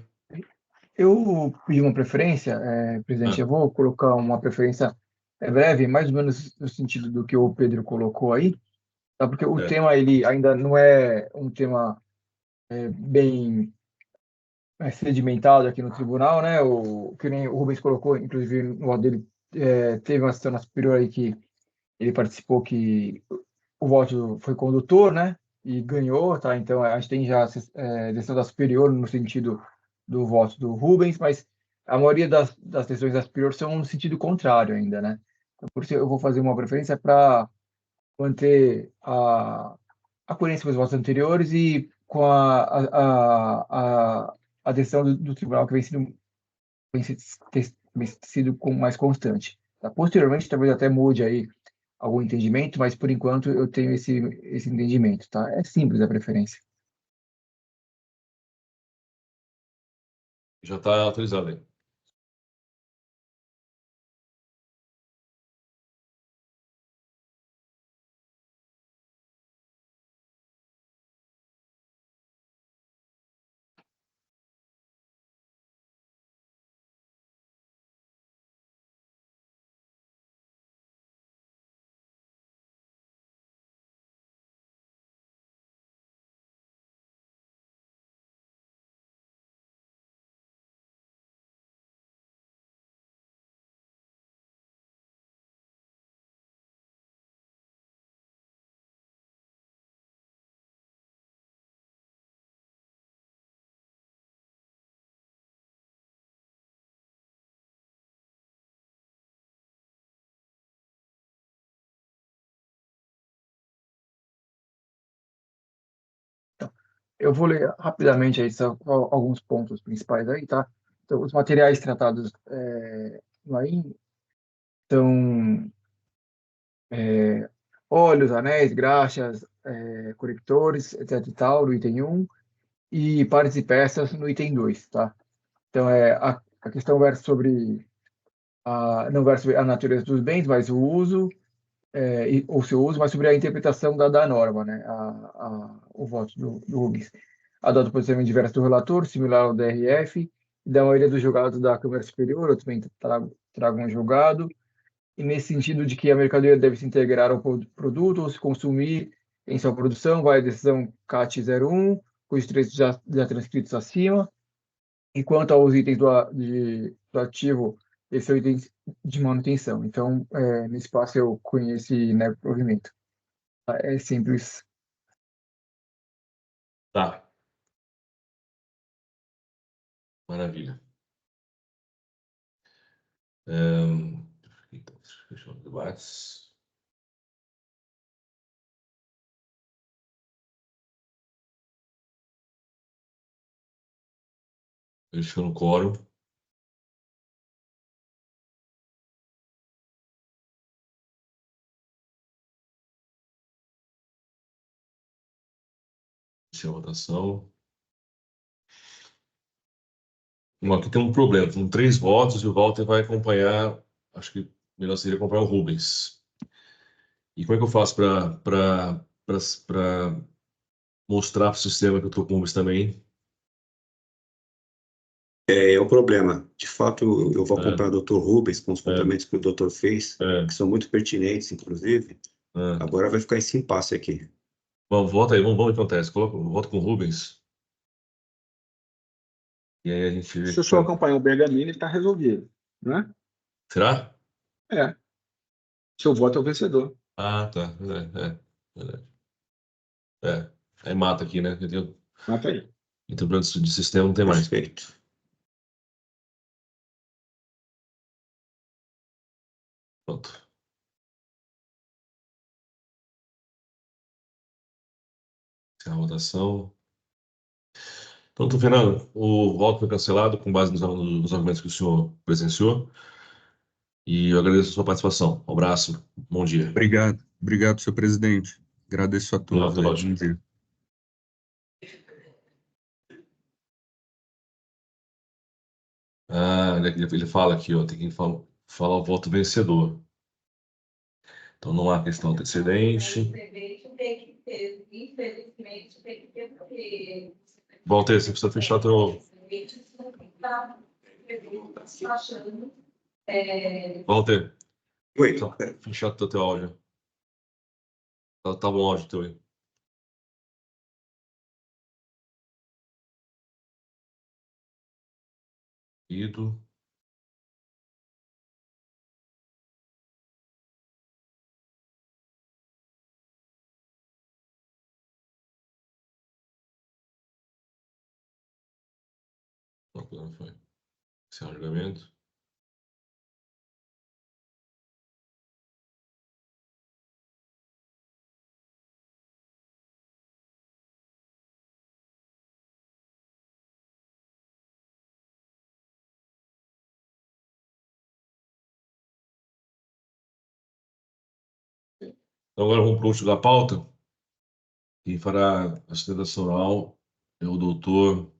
Eu pedi uma preferência, presidente, Ah, eu vou colocar uma preferência breve, mais ou menos no sentido do que o Pedro colocou aí, tá? Porque o é. tema ele ainda não é um tema bem sedimentado aqui no tribunal, né? O que nem o Rubens colocou, inclusive no voto dele, teve uma sessão na superior aí que ele participou, que o voto foi condutor, né? E ganhou, tá? Então a gente tem já decisão da superior no sentido do voto do Rubens, mas a maioria das decisões da superior são no sentido contrário ainda, né? Então, por isso eu vou fazer uma preferência para manter a coerência com os votos anteriores e com a decisão do tribunal que vem sido mais constante. Tá? Posteriormente, talvez até mude aí algum entendimento, mas por enquanto eu tenho esse entendimento, tá? É simples a preferência. Já está autorizado aí. Eu vou ler rapidamente aí só alguns pontos principais aí, tá? Então, os materiais tratados no AIM são óleos, anéis, graxas, conectores, etc e tal, no item 1, e pares e peças no item 2, tá? Então, a questão versa sobre não versa sobre a natureza dos bens, mas o uso, ou seu uso, mas sobre a interpretação da norma, né? O voto do Rubens. Adota o posicionamento diverso do relator, similar ao DRF, e da maioria dos julgados da Câmara Superior, eu também trago um julgado, e nesse sentido de que a mercadoria deve se integrar ao produto ou se consumir em sua produção, vai a decisão CAT 01, cujos trechos já transcritos acima, e quanto aos itens do ativo, esses são itens de manutenção. Então, nesse passo eu conheço e nego provimento. É simples. Tá, maravilha. Então, fechando os debates. Verificando o quórum. Iniciar a votação. Bom, aqui tem um problema, com 3 votos e o Walter vai acompanhar, acho que melhor seria acompanhar o Rubens. E como é que eu faço para mostrar para o sistema que eu estou com o Rubens também? É o problema. De fato, eu vou acompanhar o Dr. Rubens com os complementos que o doutor fez, que são muito pertinentes, inclusive. Agora vai ficar esse impasse aqui. Vamos, volta aí, vamos ver o que acontece. Volta com o Rubens. E aí a gente vê. Se eu só acompanhar o Bergamini, está resolvido, né? Será? É. Seu voto é o vencedor. Ah, tá. Aí mata aqui, né? Mata aí. Então, problema de sistema não tem mais. Perfeito. Pronto. Encerrar a votação. Pronto, Fernando. O voto foi cancelado com base nos argumentos que o senhor presenciou. E eu agradeço a sua participação. Um abraço. Bom dia. Obrigado, senhor presidente. Agradeço a todos. Não, tá ótimo. Bom dia. Ele fala aqui, ó, tem que falar o voto vencedor. Então não há questão antecedente. Walter, você precisa fechar teu. Walter, Oi. fechar teu áudio. Tá bom o áudio teu aí. Ido. Não foi. Esse é o julgamento. Então agora vamos para o último da pauta. Quem fará a sustentação oral é o doutor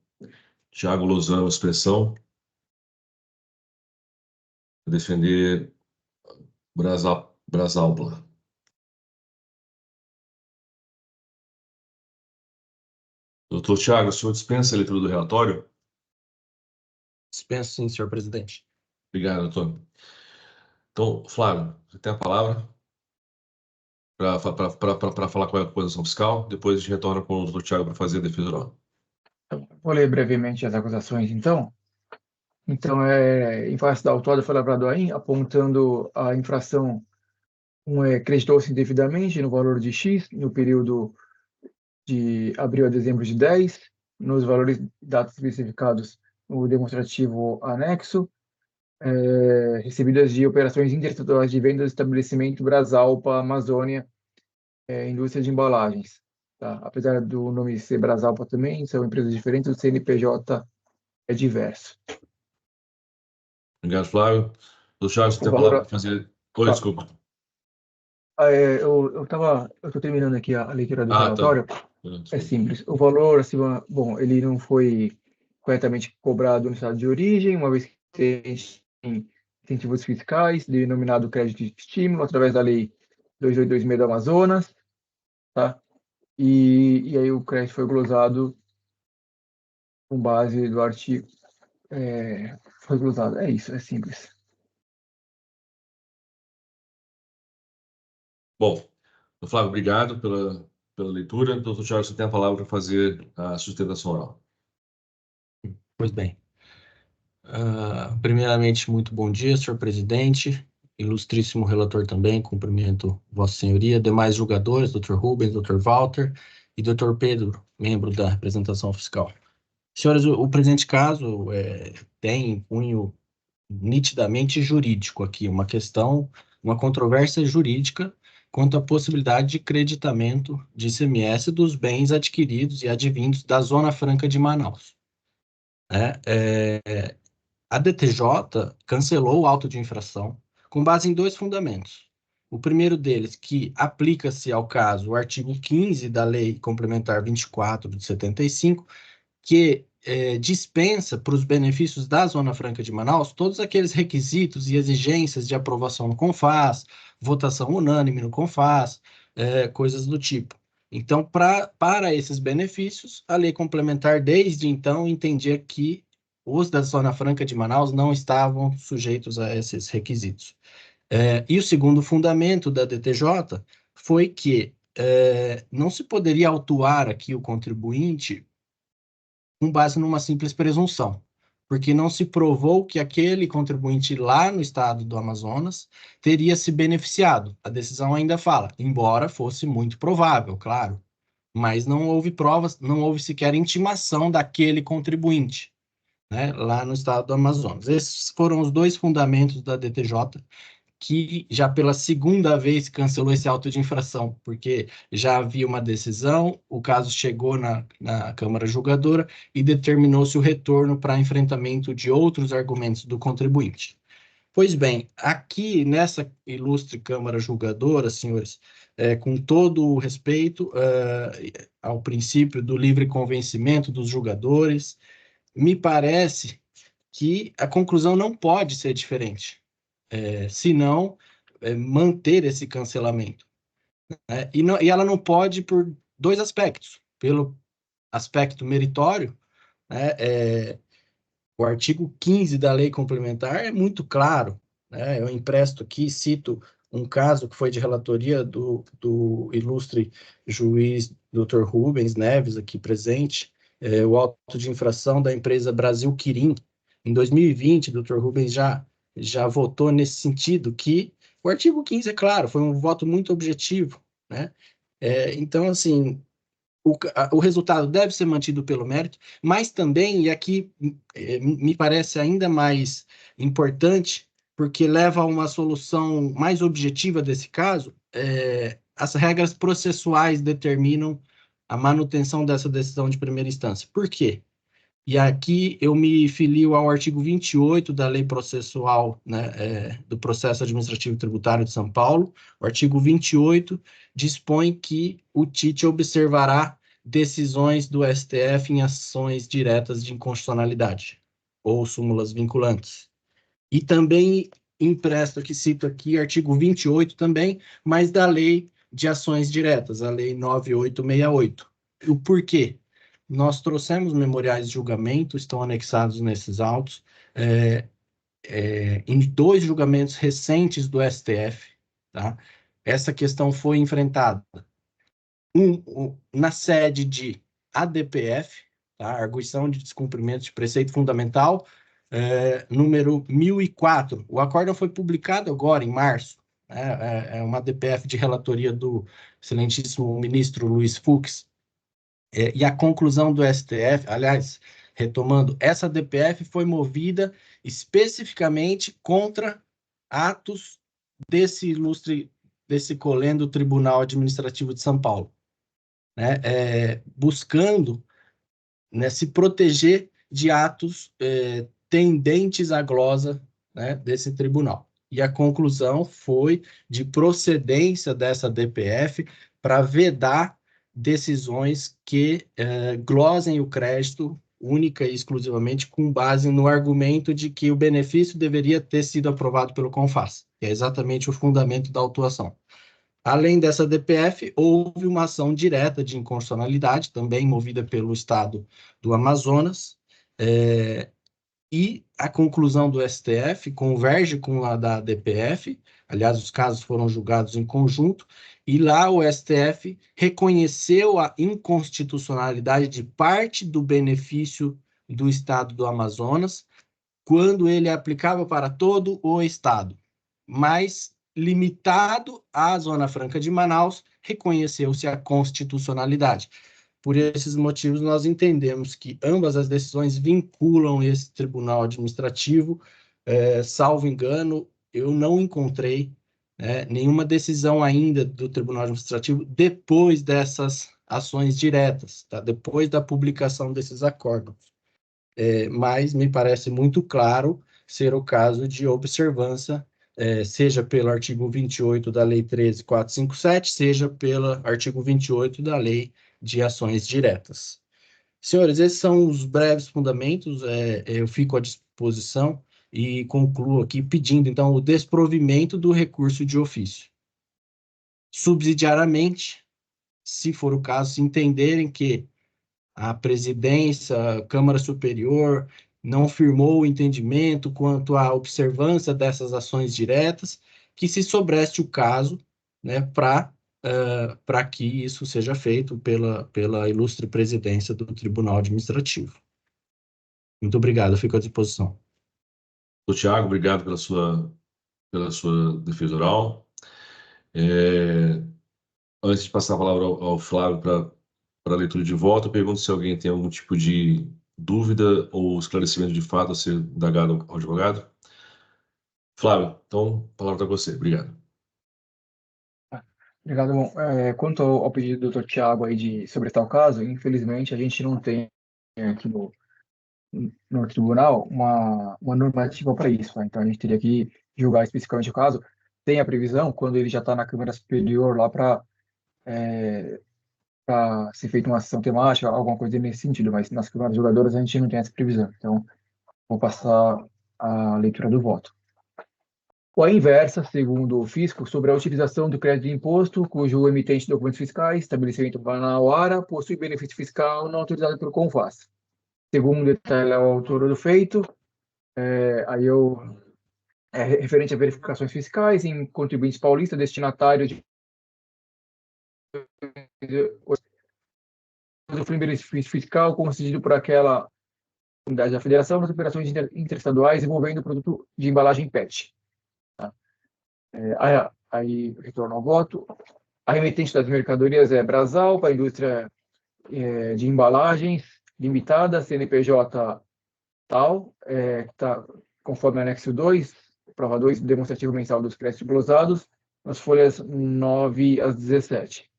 Tiago Lozano Expressão, para defender Brasalpla. Doutor Tiago, o senhor dispensa a leitura do relatório? Dispenso sim, senhor presidente. Obrigado, doutor. Então, Flávio, você tem a palavra para falar com a posição fiscal. Depois a gente retorna com o doutor Tiago para fazer a defesa oral. Vou ler brevemente as acusações, então. Então, em face da autuada foi lavrado aí, apontando a infração creditou-se indevidamente no valor de X, no período de abril a dezembro de 10, nos valores dados especificados no demonstrativo anexo, recebidas de operações interestaduais de vendas do estabelecimento Brasalpa Amazônia, indústria de embalagens. Tá? Apesar do nome ser Brasalpa também, são empresas diferentes, o CNPJ é diverso. Obrigado, Flávio. Doutor Tiago, você tem a palavra para fazer. Oi, desculpa. Eu estou terminando aqui a leitura do relatório. Tá. É simples. O valor acima, bom, ele não foi corretamente cobrado no estado de origem, uma vez que tem incentivos fiscais, denominado crédito de estímulo, através da lei 2826 do Amazonas, tá? E aí o crédito foi glosado com base do artigo. Foi glosado. É isso, é simples. Bom, Flávio, obrigado pela leitura. Doutor Tiago, você tem a palavra para fazer a sustentação oral. Pois bem. Primeiramente, muito bom dia, senhor presidente, ilustríssimo relator também, cumprimento Vossa Senhoria, demais julgadores, Dr. Rubens, Dr. Walter e Dr. Pedro, membro da representação fiscal. Senhores, o presente caso tem em cunho nitidamente jurídico aqui, uma controvérsia jurídica quanto à possibilidade de creditamento de ICMS dos bens adquiridos e advindos da Zona Franca de Manaus. né? A DTJ cancelou o auto de infração com base em 2 fundamentos. O primeiro deles, que aplica-se ao caso o artigo 15 da Lei Complementar 24 de 75, que dispensa para os benefícios da Zona Franca de Manaus todos aqueles requisitos e exigências de aprovação no CONFAS, votação unânime no CONFAS, coisas do tipo. Então, para esses benefícios, a Lei Complementar, desde então, entendia que os da Zona Franca de Manaus não estavam sujeitos a esses requisitos. E o segundo fundamento da DTJ foi que não se poderia autuar aqui o contribuinte com base numa simples presunção, porque não se provou que aquele contribuinte lá no estado do Amazonas teria se beneficiado. A decisão ainda fala, embora fosse muito provável, claro, mas não houve provas, não houve sequer intimação daquele contribuinte, né, lá no estado do Amazonas. Esses foram os 2 fundamentos da DTJ, que já pela segunda vez cancelou esse auto de infração, porque já havia uma decisão, o caso chegou na Câmara Julgadora e determinou-se o retorno para enfrentamento de outros argumentos do contribuinte. Pois bem, aqui nessa ilustre Câmara Julgadora, senhores, com todo o respeito ao princípio do livre convencimento dos julgadores, me parece que a conclusão não pode ser diferente. Se não manter esse cancelamento. Né? E ela não pode por 2 aspectos. Pelo aspecto meritório, né? O artigo 15 da Lei Complementar é muito claro. Né? Eu empresto aqui, cito um caso que foi de relatoria do ilustre juiz Dr. Rubens Neves, aqui presente, o auto de infração da empresa Brasil Quirim. Em 2020, Dr. Rubens já votou nesse sentido, que o artigo 15, é claro, foi um voto muito objetivo, né? Então, assim, o resultado deve ser mantido pelo mérito, mas também, e aqui me parece ainda mais importante, porque leva a uma solução mais objetiva desse caso, as regras processuais determinam a manutenção dessa decisão de primeira instância. Por quê? E aqui eu me filio ao artigo 28 da Lei Processual, né, do Processo Administrativo Tributário de São Paulo. O artigo 28 dispõe que o TIT observará decisões do STF em ações diretas de inconstitucionalidade ou súmulas vinculantes. E também empresto que cito aqui artigo 28 também, mas da Lei de Ações Diretas, a Lei 9868. O porquê? Nós trouxemos memoriais de julgamento, estão anexados nesses autos, em 2 julgamentos recentes do STF, tá? Essa questão foi enfrentada na sede de ADPF, tá? Arguição de descumprimento de preceito fundamental, número 1004. O acórdão foi publicado agora, em março, né? É uma ADPF de relatoria do excelentíssimo ministro Luiz Fux. E a conclusão do STF, aliás, retomando, essa DPF foi movida especificamente contra atos desse colendo Tribunal Administrativo de São Paulo, né? Buscando, né, se proteger de atos tendentes à glosa, né, desse tribunal. E a conclusão foi de procedência dessa DPF para vedar decisões que glosem o crédito única e exclusivamente com base no argumento de que o benefício deveria ter sido aprovado pelo CONFAS, que é exatamente o fundamento da autuação. Além dessa DPF, houve uma ação direta de inconstitucionalidade, também movida pelo Estado do Amazonas, e a conclusão do STF converge com a da DPF, aliás, os casos foram julgados em conjunto, e lá o STF reconheceu a inconstitucionalidade de parte do benefício do Estado do Amazonas, quando ele aplicava para todo o Estado, mas limitado à Zona Franca de Manaus, reconheceu-se a constitucionalidade. Por esses motivos, nós entendemos que ambas as decisões vinculam esse tribunal administrativo. Salvo engano, eu não encontrei nenhuma decisão ainda do tribunal administrativo depois dessas ações diretas, tá? Depois da publicação desses acórdãos. mas me parece muito claro ser o caso de observância, seja pelo artigo 28 da Lei 13.457, seja pelo artigo 28 da Lei de Ações Diretas. Senhores, esses são os breves fundamentos, eu fico à disposição e concluo aqui pedindo, então, o desprovimento do recurso de ofício. Subsidiariamente, se for o caso, se entenderem que a presidência, a Câmara Superior, não firmou o entendimento quanto à observância dessas ações diretas, que se sobreste o caso, né, para que isso seja feito pela ilustre presidência do Tribunal Administrativo. Muito obrigado, fico à disposição. Tiago, obrigado pela sua defesa oral. Antes de passar a palavra ao Flávio para a leitura de voto, eu pergunto se alguém tem algum tipo de dúvida ou esclarecimento de fato a ser indagado ao advogado. Flávio, então, a palavra está com você. Obrigado. Obrigado. Bom, quanto ao pedido do Dr. Tiago aí sobre tal caso, infelizmente a gente não tem aqui no tribunal uma normativa para isso, tá? Então a gente teria que julgar especificamente o caso. Tem a previsão, quando ele já está na Câmara Superior lá para ser feita uma sessão temática, alguma coisa nesse sentido, mas nas câmaras julgadoras a gente não tem essa previsão. Então, vou passar a leitura do voto. Ou a inversa, segundo o fisco, sobre a utilização do crédito de imposto, cujo emitente de documentos fiscais, estabelecimento Banauara, possui benefício fiscal não autorizado pelo CONFAS. Segundo detalha o autor do feito, referente a verificações fiscais em contribuintes paulistas destinatários de usufruir benefício fiscal concedido por aquela unidade da federação nas operações interestaduais envolvendo produto de embalagem PET. Tá? Aí retorno ao voto. A remetente das mercadorias é Brasal, para a indústria de embalagens limitada, CNPJ tal, tá, conforme anexo 2, prova 2, demonstrativo mensal dos créditos glosados, nas folhas 9 às 17.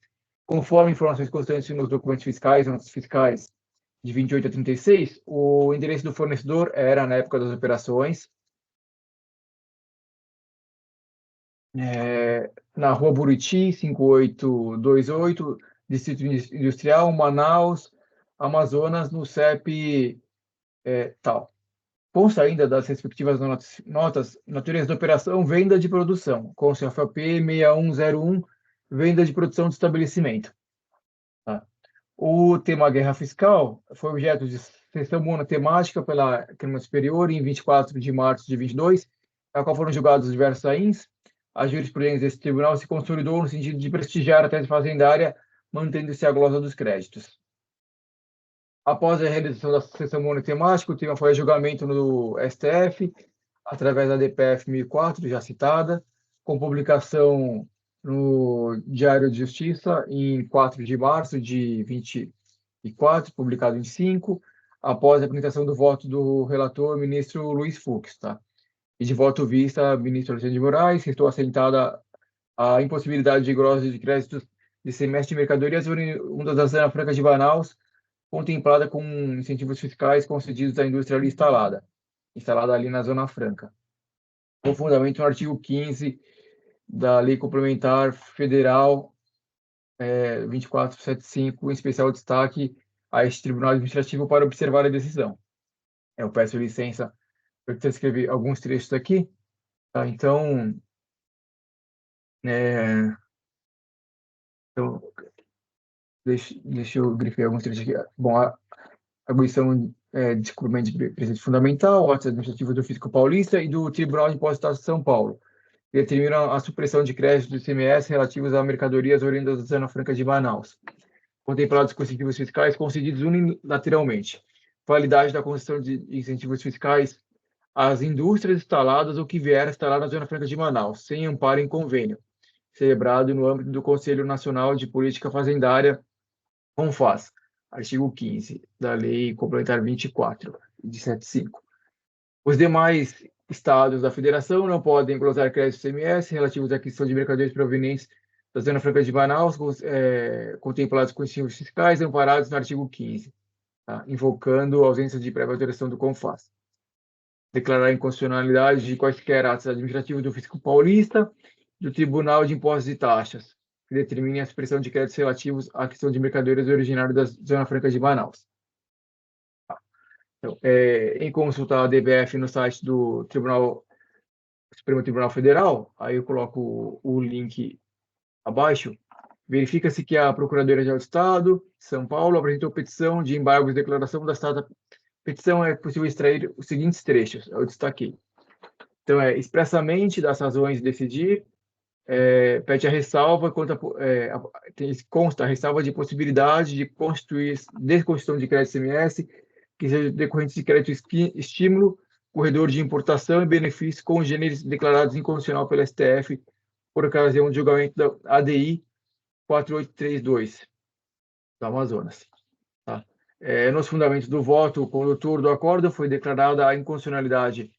Conforme informações constantes nos documentos fiscais, notas fiscais de 28 a 36, o endereço do fornecedor era, na época das operações, na Rua Buriti, 5828, Distrito Industrial, Manaus, Amazonas, no CEP tal. Consta ainda das respectivas notas, natureza da operação, venda de produção, com CFAP 6101, venda de produção de estabelecimento. Tá? O tema guerra fiscal foi objeto de sessão monotemática pela Câmara Superior em 24 de março de 22, a qual foram julgados diversos AINs. A jurisprudência desse tribunal se consolidou no sentido de prestigiar a tese fazendária, mantendo-se a glosa dos créditos. Após a realização da sessão monotemática, o tema foi a julgamento no STF, através da DPF 1004, já citada, com publicação no Diário de Justiça em 4 de março de 24, publicado em 5, após a apresentação do voto do relator, ministro Luiz Fux. Tá? E de voto vista, ministro Alexandre de Moraes, restou assentada a impossibilidade de glosa de créditos de semestre de mercadorias oriundas da Zona Franca de Manaus, contemplada com incentivos fiscais concedidos à indústria ali instalada ali na Zona Franca. Com fundamento no artigo 15 da Lei Complementar Federal 2475, em especial destaque a este Tribunal Administrativo para observar a decisão. Eu peço licença para escrever alguns trechos aqui. Tá? Então, deixa eu grifar alguns trechos aqui. Bom, a arguição de descobrimento de presente fundamental, atos administrativos do Fisco Paulista e do Tribunal de Impostos de São Paulo, que determinam a supressão de créditos do ICMS relativos a mercadorias oriundas da Zona Franca de Manaus, contemplados com incentivos fiscais concedidos unilateralmente. Validade da concessão de incentivos fiscais às indústrias instaladas ou que vieram instalar na Zona Franca de Manaus, sem amparo em convênio, celebrado no âmbito do Conselho Nacional de Política Fazendária, CONFAS, artigo 15 da Lei Complementar 24, de 75. Os demais estados da federação não podem glosar créditos ICMS relativos à aquisição de mercadorias provenientes da Zona Franca de Manaus, contemplados com incentivos fiscais, amparados no artigo 15. tá? Invocando a ausência de prévia alteração do CONFAS. Declarar a inconstitucionalidade de quaisquer atos administrativos do Fisco Paulista, do Tribunal de Impostos e Taxas, que determinem a expressão de créditos relativos à questão de mercadorias originárias da Zona Franca de Manaus. Então, em consultar a DBF no site do Supremo Tribunal Federal, aí eu coloco o link abaixo, verifica-se que a Procuradoria-Geral do Estado, São Paulo, apresentou petição de embargo de declaração da data. Petição é possível extrair os seguintes trechos, eu destaquei. Então, expressamente das razões de decidir, pede a ressalva consta a ressalva de possibilidade de desconstituição de crédito CMS que seja decorrente de crédito estímulo, corredor de importação e benefício congêneres declarados inconstitucional pelo STF por ocasião de julgamento da ADI 4832 do Amazonas. Tá? Nos fundamentos do voto condutor do acordo foi declarada a inconstitucionalidade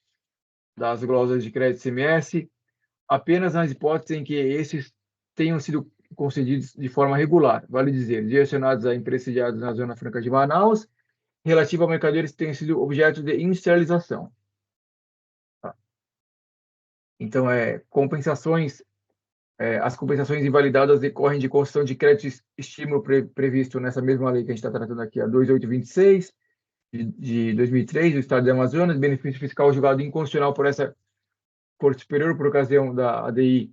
das glosas de crédito CMS apenas nas hipóteses em que esses tenham sido concedidos de forma regular, vale dizer, direcionados a empresas sediadas na Zona Franca de Manaus, relativo a mercadorias que tenham sido objeto de industrialização. Tá? Então, as compensações invalidadas decorrem de concessão de crédito estímulo previsto nessa mesma lei que a gente está tratando aqui, a 2826, de 2003, do Estado de Amazonas, benefício fiscal julgado inconstitucional por essa Corte Superior por ocasião da ADI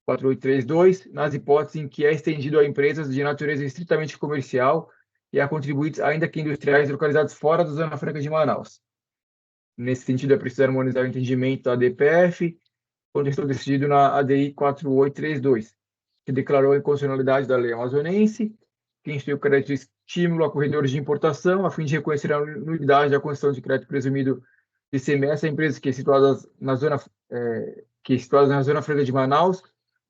4832, nas hipóteses em que é estendido a empresas de natureza estritamente comercial e a contribuintes, ainda que industriais, localizados fora da Zona Franca de Manaus. Nesse sentido, é preciso harmonizar o entendimento da DPF, quando estou decidido na ADI 4832, que declarou a inconstitucionalidade da lei amazonense, que instituiu crédito estímulo a corredores de importação, a fim de reconhecer a nulidade da concessão de crédito presumido de ICMS a empresas que, situadas na Zona Franca de Manaus,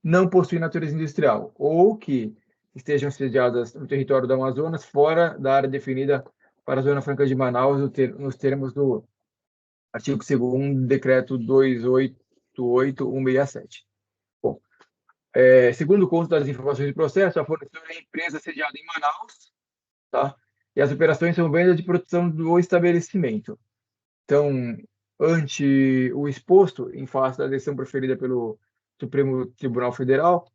não possuem natureza industrial, ou que estejam sediadas no território do Amazonas, fora da área definida para a Zona Franca de Manaus, nos termos do artigo 2º do Decreto 288167. Bom, segundo o conto das informações do processo, a fornecedora é a empresa sediada em Manaus, tá? E as operações são vendas de produção do estabelecimento. Então, ante o exposto, em face da decisão preferida pelo Supremo Tribunal Federal,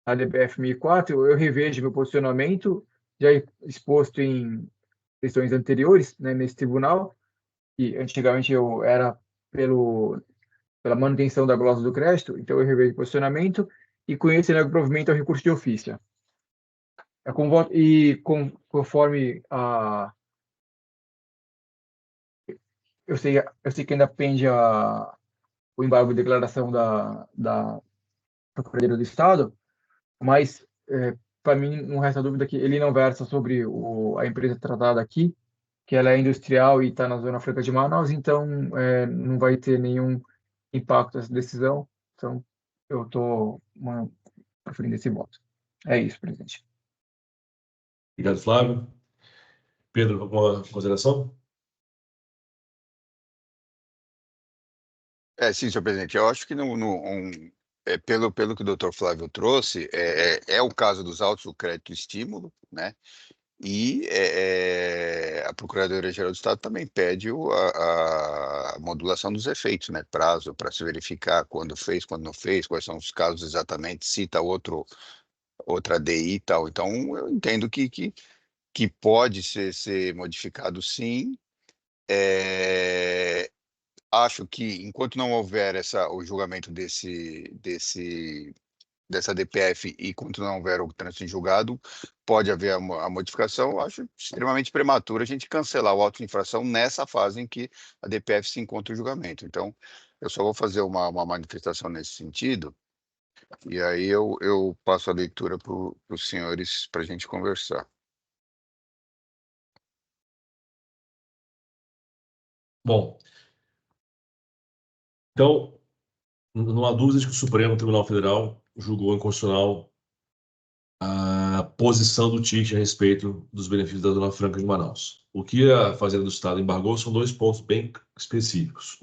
a DPF 1004, eu revejo meu posicionamento, já exposto em questões anteriores, né, nesse tribunal, que antigamente eu era pela manutenção da glosa do crédito, então eu revejo o posicionamento e com isso eu nego provimento ao recurso de ofício. Conforme a... Eu sei que ainda pende o embargo de declaração da Procuradoria do Estado, mas, para mim, não resta dúvida que ele não versa sobre a empresa tratada aqui, que ela é industrial e está na Zona Franca de Manaus, então não vai ter nenhum impacto essa decisão. Então, eu estou preferindo esse voto. É isso, presidente. Obrigado, Flávio. Pedro, alguma consideração? Sim, senhor presidente. Eu acho que pelo que o doutor Flávio trouxe, é o caso dos autos do crédito estímulo, né? E a Procuradoria-Geral do Estado também pede a modulação dos efeitos, né? Prazo para se verificar quando fez, quando não fez, quais são os casos exatamente, cita outra DI e tal. Então, eu entendo que pode ser modificado, sim. Acho que, enquanto não houver o julgamento dessa DPF e enquanto não houver o trânsito em julgado, pode haver a modificação. Eu acho extremamente prematuro a gente cancelar o auto de infração nessa fase em que a DPF se encontra em julgamento. Então, eu só vou fazer uma manifestação nesse sentido, e aí eu passo a leitura para os senhores para a gente conversar. Bom, então, não há dúvida de que o Supremo Tribunal Federal julgou inconstitucional a posição do TIC a respeito dos benefícios da Zona Franca de Manaus. O que a Fazenda do Estado embargou são dois pontos bem específicos.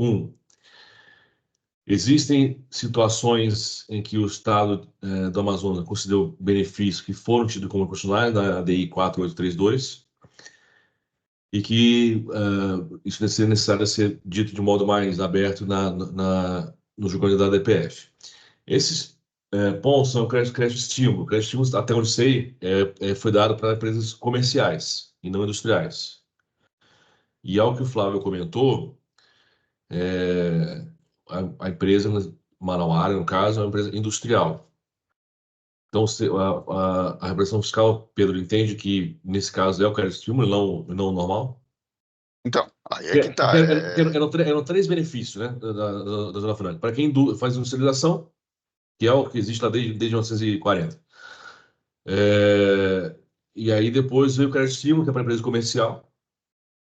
Existem situações em que o Estado do Amazonas concedeu benefícios que foram tidos como inconstitucionais na ADI 4832, e que isso é necessário ser dito de modo mais aberto no julgamento da DPF. Esses pontos são crédito estímulo. Crédito estímulo, até onde sei, foi dado para empresas comerciais e não industriais. E ao que o Flávio comentou, a empresa Manauara, no caso, é uma empresa industrial. Então, a repressão fiscal, Pedro, entende que, nesse caso, é o crédito estímulo e não o normal? Então, aí é que tá. Eram três benefícios, né, da Zona Franca. Para quem faz industrialização, que é o que existe lá desde 1940. E aí depois veio o crédito estímulo, que é para a empresa comercial,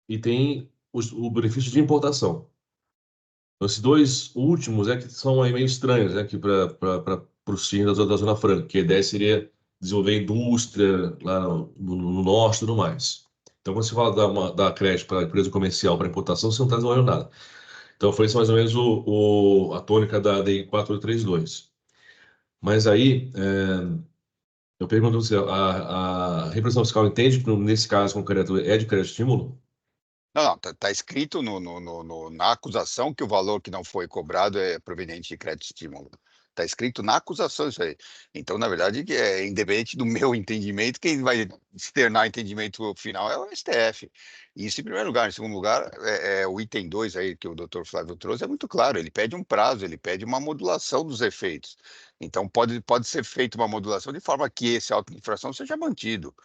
e tem o benefício de importação. Então, esses dois últimos que são aí meio estranhos, né, para os fins da Zona Franca, que a ideia seria desenvolver indústria lá no norte e tudo mais. Então, quando você fala da crédito para a empresa comercial para importação, você não está desenvolvendo nada. Então, foi isso mais ou menos a tônica da DI 432. Mas aí, eu pergunto a você, a repressão fiscal entende que, nesse caso concreto, é de crédito estímulo? Não, tá escrito na acusação que o valor que não foi cobrado é proveniente de crédito estímulo. Está escrito na acusação isso aí. Então, na verdade, independente do meu entendimento, quem vai externar o entendimento final é o STF. Isso em primeiro lugar. Em segundo lugar, o item 2 aí que o doutor Flávio trouxe é muito claro. Ele pede um prazo, ele pede uma modulação dos efeitos. Então, pode ser feita uma modulação de forma que esse auto de infração seja mantido.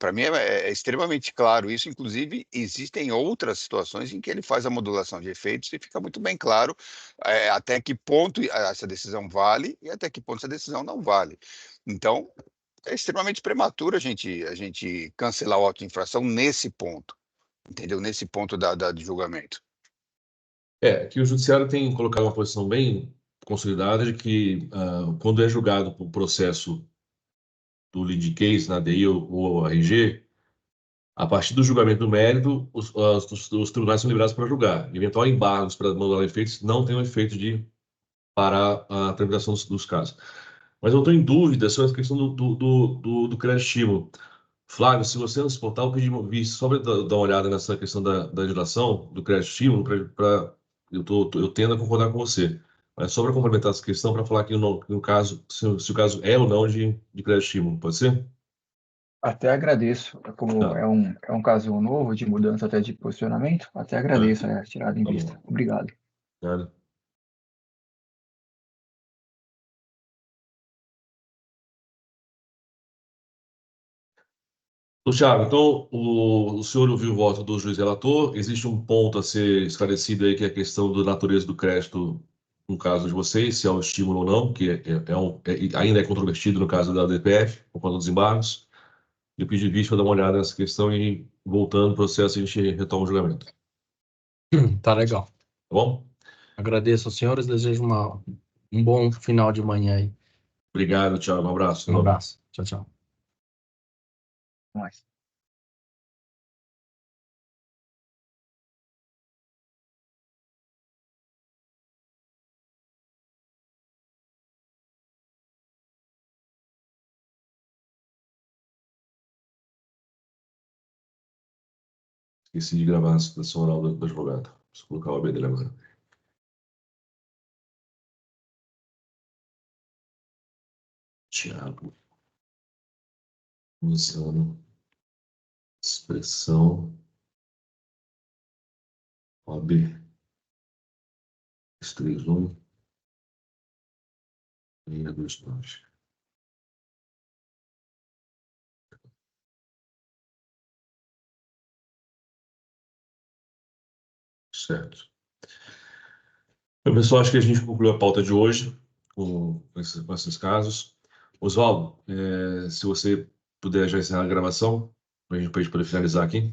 Para mim é extremamente claro isso. Inclusive, existem outras situações em que ele faz a modulação de efeitos e fica muito bem claro até que ponto essa decisão vale e até que ponto essa decisão não vale. Então, é extremamente prematuro a gente cancelar o auto de infração nesse ponto, entendeu? Nesse ponto de julgamento. Que o judiciário tem colocado uma posição bem consolidada de que, quando é julgado por processo do lead case na DI ou RG, a partir do julgamento do mérito, os tribunais são liberados para julgar. Eventual embargos para modular efeitos não tem o efeito de parar a tramitação dos casos. Mas eu estou em dúvida sobre a questão do crédito estímulo. Flávio, se você não se importar, eu pedi só para dar uma olhada nessa questão da legislação do crédito estímulo, eu tendo a concordar com você. Mas só para complementar essa questão, para falar que no caso, se o caso é ou não de crédito estímulo, pode ser? Até agradeço, como Tá. é um caso novo de mudança até de posicionamento, até agradeço a tirada em Tá vista. bom. Obrigado. Nada. Thiago, então o senhor ouviu o voto do juiz relator. Existe um ponto a ser esclarecido aí, que é a questão da natureza do crédito no caso de vocês, se é um estímulo ou não, que ainda é controvertido no caso da DPF, por conta dos embargos. Eu pedi vista para dar uma olhada nessa questão e, voltando ao processo, a gente retoma o julgamento. Tá legal. Tá bom? Agradeço aos senhores, desejo um bom final de manhã aí. Obrigado, Thiago. Um abraço. Um abraço. Tchau, tchau. Mais. Esqueci de gravar a citação oral do advogado. Preciso colocar o AB dele agora. Thiago. Usando expressão OAB 331 629. Certo. Então, pessoal, acho que a gente concluiu a pauta de hoje com esses casos. Oswaldo, se você puder já encerrar a gravação, para a gente poder finalizar aqui.